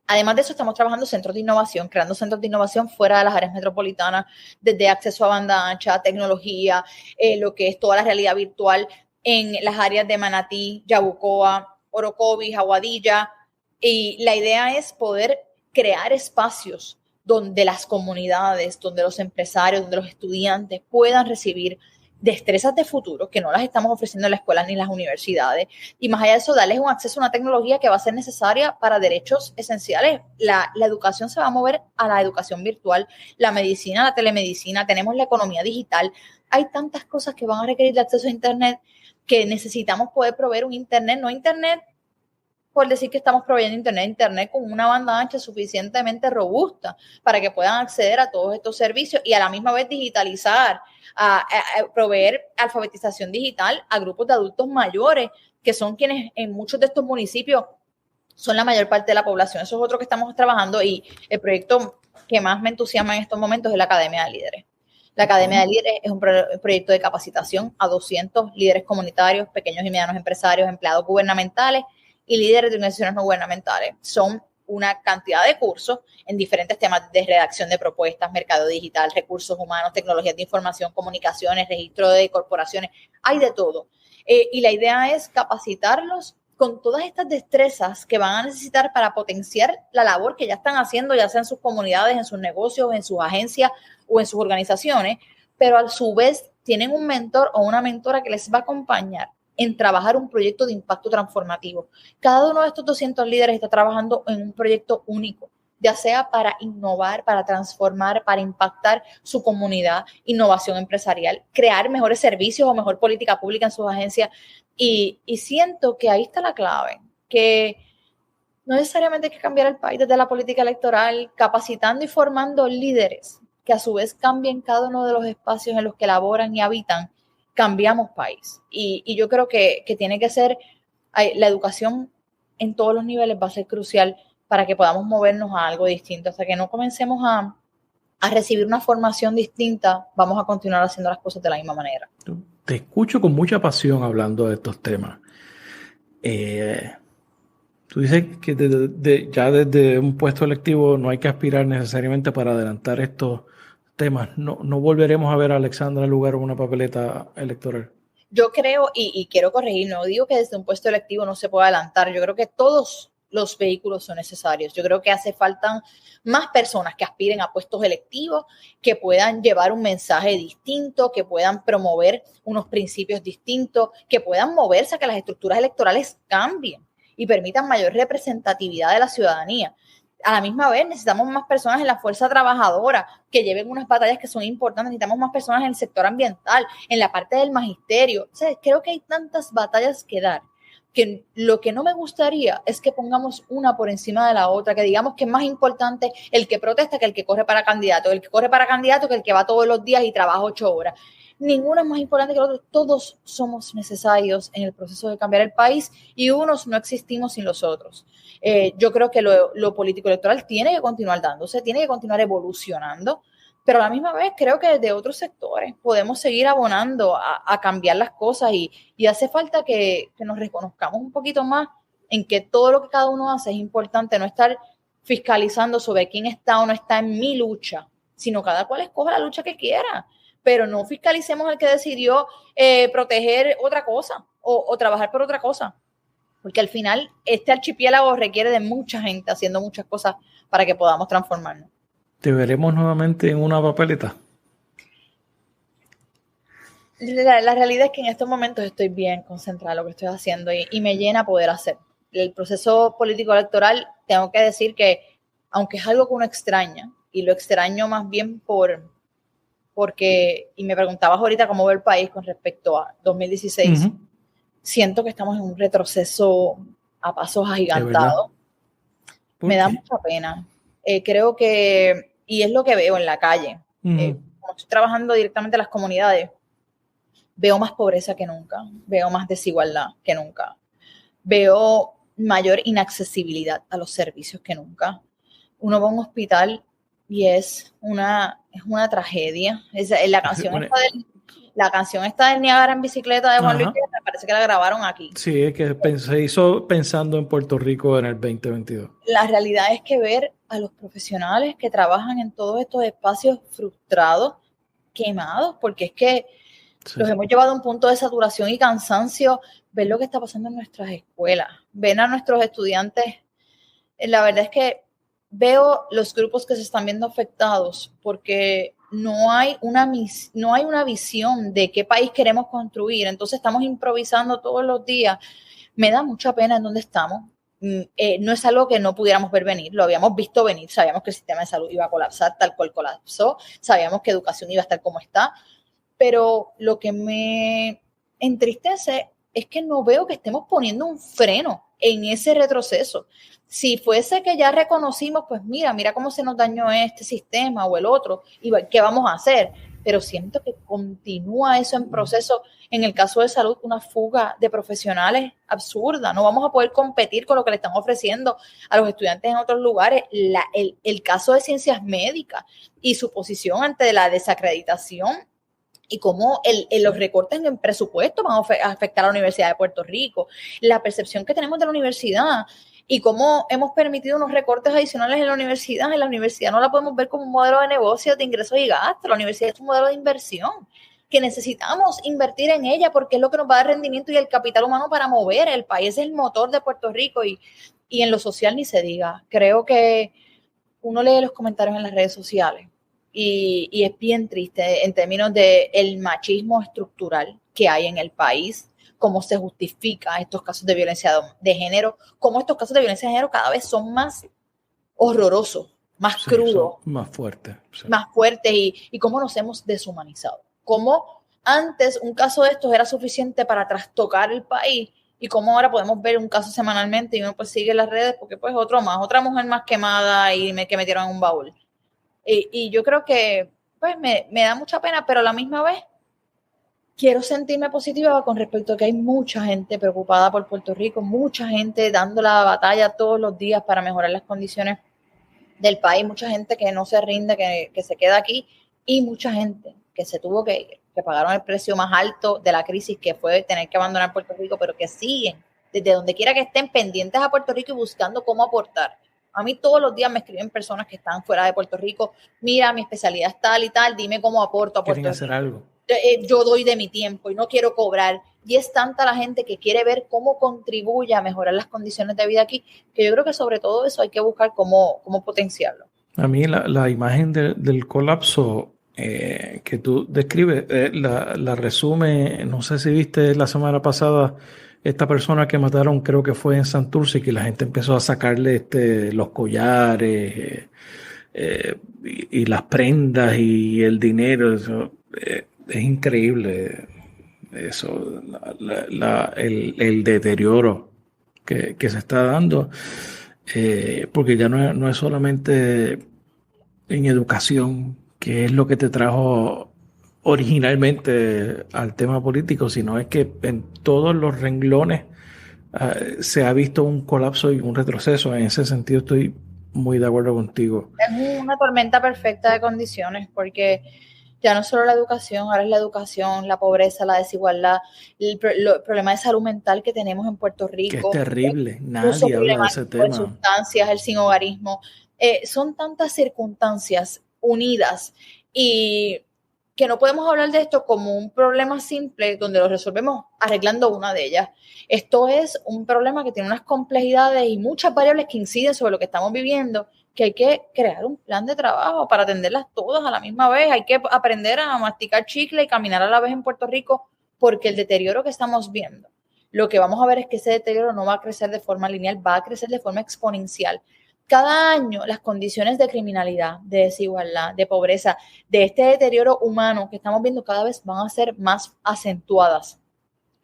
Además de eso, estamos trabajando centros de innovación, creando centros de innovación fuera de las áreas metropolitanas, desde acceso a banda ancha, tecnología, lo que es toda la realidad virtual en las áreas de Manatí, Yabucoa, Orocovis, Aguadilla. Y la idea es poder crear espacios donde las comunidades, donde los empresarios, donde los estudiantes puedan recibir destrezas de futuro que no las estamos ofreciendo en la escuela ni en las universidades, y más allá de eso, darles un acceso a una tecnología que va a ser necesaria para derechos esenciales. La educación se va a mover a la educación virtual, la medicina, la telemedicina, tenemos la economía digital. Hay tantas cosas que van a requerir de acceso a internet que necesitamos poder proveer un internet, no internet por decir que estamos proveyendo internet con una banda ancha suficientemente robusta para que puedan acceder a todos estos servicios y a la misma vez digitalizar, a proveer alfabetización digital a grupos de adultos mayores, que son quienes en muchos de estos municipios son la mayor parte de la población. Eso es otro que estamos trabajando, y el proyecto que más me entusiasma en estos momentos es la Academia de Líderes. La Academia de Líderes es un proyecto de capacitación a 200 líderes comunitarios, pequeños y medianos empresarios, empleados gubernamentales y líderes de organizaciones no gubernamentales. Son una cantidad de cursos en diferentes temas de redacción de propuestas, mercado digital, recursos humanos, tecnologías de información, comunicaciones, registro de corporaciones, hay de todo. Y la idea es capacitarlos con todas estas destrezas que van a necesitar para potenciar la labor que ya están haciendo, ya sea en sus comunidades, en sus negocios, en sus agencias o en sus organizaciones, pero a su vez tienen un mentor o una mentora que les va a acompañar en trabajar un proyecto de impacto transformativo. Cada uno de estos 200 líderes está trabajando en un proyecto único, ya sea para innovar, para transformar, para impactar su comunidad, innovación empresarial, crear mejores servicios o mejor política pública en sus agencias. Y siento que ahí está la clave, que no necesariamente hay que cambiar el país desde la política electoral, capacitando y formando líderes que a su vez cambien cada uno de los espacios en los que laboran y habitan, cambiamos país. Y yo creo que tiene que ser, la educación en todos los niveles va a ser crucial para que podamos movernos a algo distinto. Hasta que no comencemos a recibir una formación distinta, vamos a continuar haciendo las cosas de la misma manera. Te escucho con mucha pasión hablando de estos temas. Tú dices que ya desde un puesto electivo no hay que aspirar necesariamente para adelantar estos temas. No volveremos a ver a Alexandra en lugar de una papeleta electoral. Yo creo, y quiero corregir, no digo que desde un puesto electivo no se pueda adelantar. Yo creo que todos los vehículos son necesarios. Yo creo que hace falta más personas que aspiren a puestos electivos, que puedan llevar un mensaje distinto, que puedan promover unos principios distintos, que puedan moverse a que las estructuras electorales cambien y permitan mayor representatividad de la ciudadanía. A la misma vez necesitamos más personas en la fuerza trabajadora que lleven unas batallas que son importantes. Necesitamos más personas en el sector ambiental, en la parte del magisterio. O sea, creo que hay tantas batallas que dar, que lo que no me gustaría es que pongamos una por encima de la otra, que digamos que es más importante el que protesta que el que corre para candidato, el que corre para candidato que el que va todos los días y trabaja 8 horas. Ninguno es más importante que el otro. Todos somos necesarios en el proceso de cambiar el país y unos no existimos sin los otros. Yo creo que lo político electoral tiene que continuar dándose, tiene que continuar evolucionando, pero a la misma vez creo que desde otros sectores podemos seguir abonando a cambiar las cosas y hace falta que nos reconozcamos un poquito más en que todo lo que cada uno hace es importante, no estar fiscalizando sobre quién está o no está en mi lucha, sino cada cual escoja la lucha que quiera, pero no fiscalicemos al que decidió proteger otra cosa o trabajar por otra cosa, porque al final este archipiélago requiere de mucha gente haciendo muchas cosas para que podamos transformarnos. ¿Te veremos nuevamente en una papeleta? La realidad es que en estos momentos estoy bien concentrada en lo que estoy haciendo y me llena poder hacer. El proceso político electoral, tengo que decir que, aunque es algo que uno extraña, y lo extraño más bien porque, y me preguntabas ahorita cómo ve el país con respecto a 2016, siento que estamos en un retroceso a pasos agigantados. Me da mucha pena. Creo que, y es lo que veo en la calle, como estoy trabajando directamente en las comunidades, veo más pobreza que nunca, veo más desigualdad que nunca, veo mayor inaccesibilidad a los servicios que nunca. Uno va a un hospital y es una tragedia. La canción está del Niágara en bicicleta de Juan Luis Guerra, me parece que la grabaron aquí. Sí, es que se hizo pensando en Puerto Rico en el 2022. La realidad es que ver a los profesionales que trabajan en todos estos espacios frustrados, quemados, porque es que los hemos llevado a un punto de saturación y cansancio, ver lo que está pasando en nuestras escuelas, ven a nuestros estudiantes. La verdad es que veo los grupos que se están viendo afectados porque no hay una visión de qué país queremos construir. Entonces estamos improvisando todos los días. Me da mucha pena en dónde estamos. No es algo que no pudiéramos ver venir, lo habíamos visto venir, sabíamos que el sistema de salud iba a colapsar tal cual colapsó, sabíamos que educación iba a estar como está, pero lo que me entristece es que no veo que estemos poniendo un freno en ese retroceso. Si fuese que ya reconocimos, pues mira cómo se nos dañó este sistema o el otro, y qué vamos a hacer, pero siento que continúa eso en proceso. En el caso de salud, una fuga de profesionales absurda. No vamos a poder competir con lo que le están ofreciendo a los estudiantes en otros lugares. El caso de ciencias médicas y su posición ante la desacreditación y cómo los recortes en presupuesto van a afectar a la Universidad de Puerto Rico. La percepción que tenemos de la universidad y cómo hemos permitido unos recortes adicionales en la universidad. En la universidad no la podemos ver como un modelo de negocio, de ingresos y gastos. La universidad es un modelo de inversión que necesitamos invertir en ella porque es lo que nos va a dar rendimiento y el capital humano para mover. El país es el motor de Puerto Rico y en lo social ni se diga. Creo que uno lee los comentarios en las redes sociales y es bien triste en términos del machismo estructural que hay en el país, cómo se justifica estos casos de violencia de género, cómo estos casos de violencia de género cada vez son más horrorosos, más crudos, más fuertes. Sí. Más fuertes y cómo nos hemos deshumanizado. Cómo antes un caso de estos era suficiente para trastocar el país y cómo ahora podemos ver un caso semanalmente y uno pues sigue en las redes porque pues otra mujer más quemada y que metieron en un baúl. Y yo creo que pues me da mucha pena, pero a la misma vez quiero sentirme positiva con respecto a que hay mucha gente preocupada por Puerto Rico, mucha gente dando la batalla todos los días para mejorar las condiciones del país, mucha gente que no se rinde, que se queda aquí y mucha gente que se tuvo que ir, que pagaron el precio más alto de la crisis que fue tener que abandonar Puerto Rico, pero que siguen desde donde quiera que estén pendientes a Puerto Rico y buscando cómo aportar. A mí todos los días me escriben personas que están fuera de Puerto Rico, mira, mi especialidad es tal y tal, dime cómo aporto a Puerto Rico. Quieren hacer algo. Yo doy de mi tiempo y no quiero cobrar, y es tanta la gente que quiere ver cómo contribuye a mejorar las condiciones de vida aquí, que yo creo que sobre todo eso hay que buscar cómo potenciarlo. A mí la imagen del colapso que tú describes, la resume, no sé si viste la semana pasada esta persona que mataron, creo que fue en Santurce, que la gente empezó a sacarle los collares y las prendas y el dinero. Eso, es increíble eso, el deterioro que se está dando, porque ya no es solamente en educación, que es lo que te trajo originalmente al tema político, sino es que en todos los renglones se ha visto un colapso y un retroceso. En ese sentido estoy muy de acuerdo contigo. Es una tormenta perfecta de condiciones, porque ya no solo la educación, ahora es la educación, la pobreza, la desigualdad, el problema de salud mental que tenemos en Puerto Rico. Que es terrible, nadie habla de ese tema. Sustancias, el sinhogarismo, son tantas circunstancias unidas y que no podemos hablar de esto como un problema simple donde lo resolvemos arreglando una de ellas. Esto es un problema que tiene unas complejidades y muchas variables que inciden sobre lo que estamos viviendo, que hay que crear un plan de trabajo para atenderlas todas a la misma vez. Hay que aprender a masticar chicle y caminar a la vez en Puerto Rico, porque el deterioro que estamos viendo, lo que vamos a ver es que ese deterioro no va a crecer de forma lineal, va a crecer de forma exponencial. Cada año las condiciones de criminalidad, de desigualdad, de pobreza, de este deterioro humano que estamos viendo cada vez van a ser más acentuadas.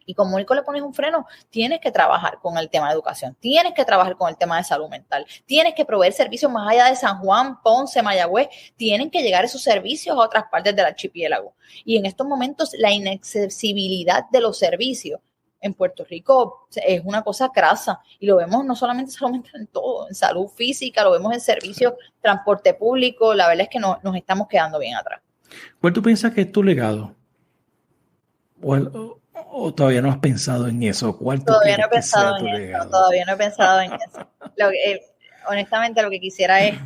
Y como único le pones un freno, tienes que trabajar con el tema de educación, tienes que trabajar con el tema de salud mental, tienes que proveer servicios más allá de San Juan, Ponce, Mayagüez, tienen que llegar esos servicios a otras partes del archipiélago. Y en estos momentos la inaccesibilidad de los servicios en Puerto Rico es una cosa crasa, y lo vemos no solamente en salud mental, en todo, en salud física, lo vemos en servicios, transporte público. La verdad es que nos estamos quedando bien atrás. ¿Cuál tú piensas que es tu legado? ¿O todavía no has pensado en eso? ¿Cuál tú Todavía no he quieres que sea pensado tu en eso, legado? todavía no he pensado en eso. Honestamente, lo que quisiera es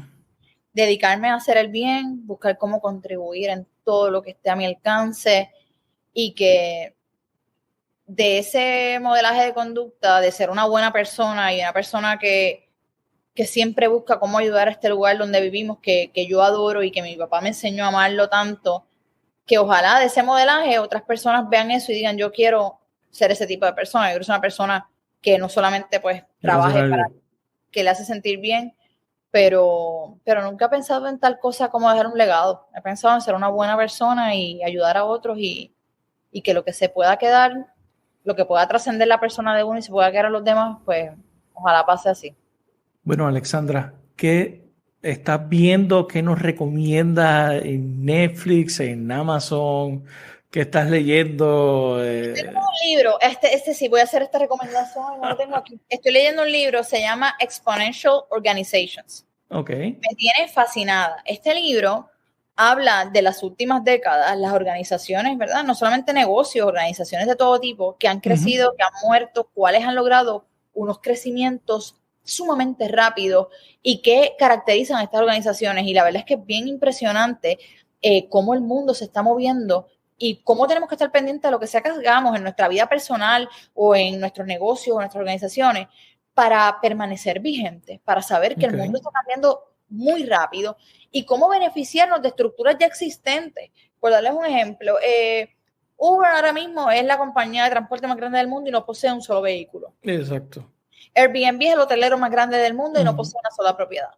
dedicarme a hacer el bien, buscar cómo contribuir en todo lo que esté a mi alcance, y que de ese modelaje de conducta, de ser una buena persona y una persona que siempre busca cómo ayudar a este lugar donde vivimos, que yo adoro y que mi papá me enseñó a amarlo tanto, que ojalá de ese modelaje otras personas vean eso y digan, yo quiero ser ese tipo de persona, yo quiero ser una persona que no solamente pues trabaje para que le hace sentir bien, pero nunca he pensado en tal cosa como dejar un legado. He pensado en ser una buena persona y ayudar a otros, y que lo que se pueda quedar, lo que pueda trascender la persona de uno y se pueda quedar a los demás, pues ojalá pase así. Bueno, Alexandra, ¿qué estás viendo? ¿Qué nos recomiendas en Netflix, en Amazon? ¿Qué estás leyendo? Tengo un libro, este sí, voy a hacer esta recomendación, no lo tengo aquí. Estoy leyendo un libro, se llama Exponential Organizations. Ok. Me tiene fascinada. Este libro habla de las últimas décadas, las organizaciones, ¿verdad? No solamente negocios, organizaciones de todo tipo que han crecido, que han muerto, cuáles han logrado unos crecimientos sumamente rápidos y qué caracterizan a estas organizaciones. Y la verdad es que es bien impresionante cómo el mundo se está moviendo y cómo tenemos que estar pendientes de lo que sea que hagamos en nuestra vida personal o en nuestros negocios o en nuestras organizaciones para permanecer vigentes, para saber que el mundo está cambiando muy rápido y cómo beneficiarnos de estructuras ya existentes. Por darles un ejemplo, Uber ahora mismo es la compañía de transporte más grande del mundo y no posee un solo vehículo. Exacto. Airbnb es el hotelero más grande del mundo y no posee una sola propiedad.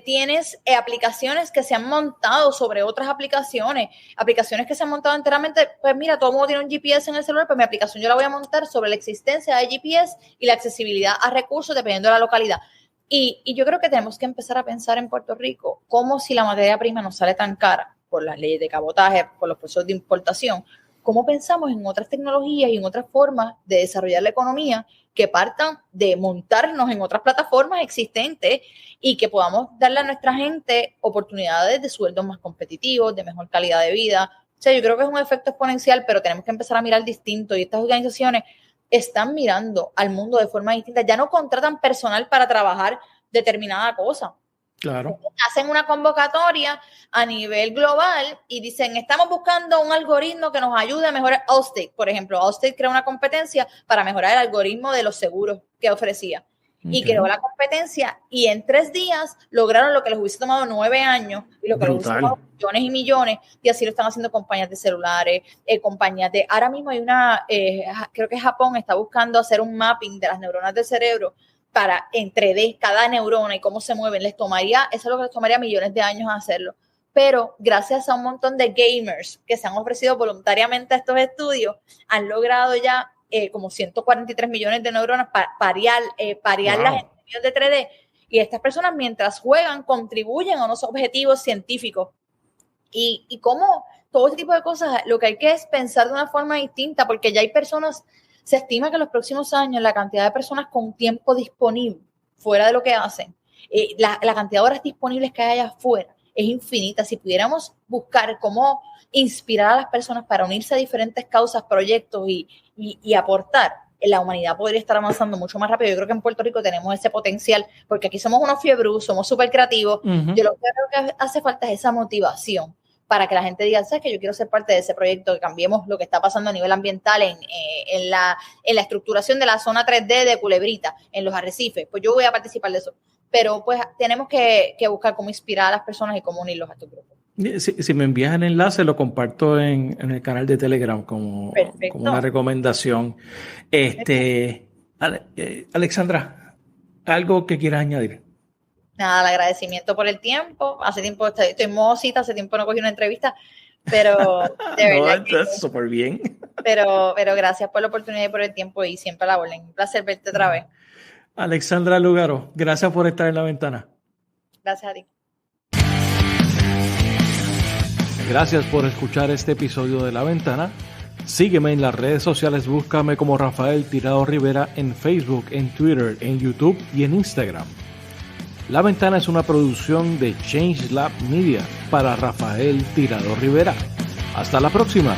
Tienes aplicaciones que se han montado sobre otras aplicaciones que se han montado enteramente. Pues mira, todo el mundo tiene un GPS en el celular, pues mi aplicación yo la voy a montar sobre la existencia de GPS y la accesibilidad a recursos dependiendo de la localidad. Y yo creo que tenemos que empezar a pensar en Puerto Rico como si la materia prima nos sale tan cara por las leyes de cabotaje, por los procesos de importación, cómo pensamos en otras tecnologías y en otras formas de desarrollar la economía que partan de montarnos en otras plataformas existentes y que podamos darle a nuestra gente oportunidades de sueldos más competitivos, de mejor calidad de vida. O sea, yo creo que es un efecto exponencial, pero tenemos que empezar a mirar distinto, y estas organizaciones están mirando al mundo de forma distinta. Ya no contratan personal para trabajar determinada cosa. Claro. Hacen una convocatoria a nivel global y dicen, estamos buscando un algoritmo que nos ayude a mejorar. Allstate, por ejemplo, Allstate creó una competencia para mejorar el algoritmo de los seguros que ofrecía. Y creó la competencia y en 3 días lograron lo que les hubiese tomado 9 años y lo que les hubiese tomado millones y millones, y así lo están haciendo compañías de celulares, compañías de... Ahora mismo hay una, creo que Japón está buscando hacer un mapping de las neuronas del cerebro para en 3D cada neurona y cómo se mueven. Eso es lo que les tomaría millones de años hacerlo. Pero gracias a un montón de gamers que se han ofrecido voluntariamente a estos estudios, han logrado ya como 143 millones de neuronas parearlas en medios de 3D. Y estas personas, mientras juegan, contribuyen a unos objetivos científicos. Y cómo todo este tipo de cosas, lo que hay que es pensar de una forma distinta, porque ya hay personas, se estima que en los próximos años la cantidad de personas con tiempo disponible fuera de lo que hacen, la cantidad de horas disponibles que hay allá afuera es infinita. Si pudiéramos buscar cómo inspirar a las personas para unirse a diferentes causas, proyectos y aportar, la humanidad podría estar avanzando mucho más rápido. Yo creo que en Puerto Rico tenemos ese potencial, porque aquí somos unos fiebrus, somos súper creativos. Yo lo que creo que hace falta es esa motivación para que la gente diga, ¿sabes qué? Yo quiero ser parte de ese proyecto, que cambiemos lo que está pasando a nivel ambiental en la estructuración de la zona 3D de Culebrita, en los arrecifes. Pues yo voy a participar de eso. Pero pues tenemos que buscar cómo inspirar a las personas y cómo unirlos a estos grupos. Si me envías el enlace, lo comparto en el canal de Telegram como una recomendación. Alexandra, ¿algo que quieras añadir? Nada, el agradecimiento por el tiempo. Hace tiempo estoy en modosita, hace tiempo no cogí una entrevista, pero de verdad está súper bien. Pero gracias por la oportunidad y por el tiempo, y siempre a la orden. Un placer verte otra vez. Alexandra Lugaro, gracias por estar en La Ventana. Gracias a ti. Gracias por escuchar este episodio de La Ventana. Sígueme en las redes sociales, búscame como Rafael Tirado Rivera en Facebook, en Twitter, en YouTube y en Instagram. La Ventana es una producción de Change Lab Media para Rafael Tirado Rivera. Hasta la próxima.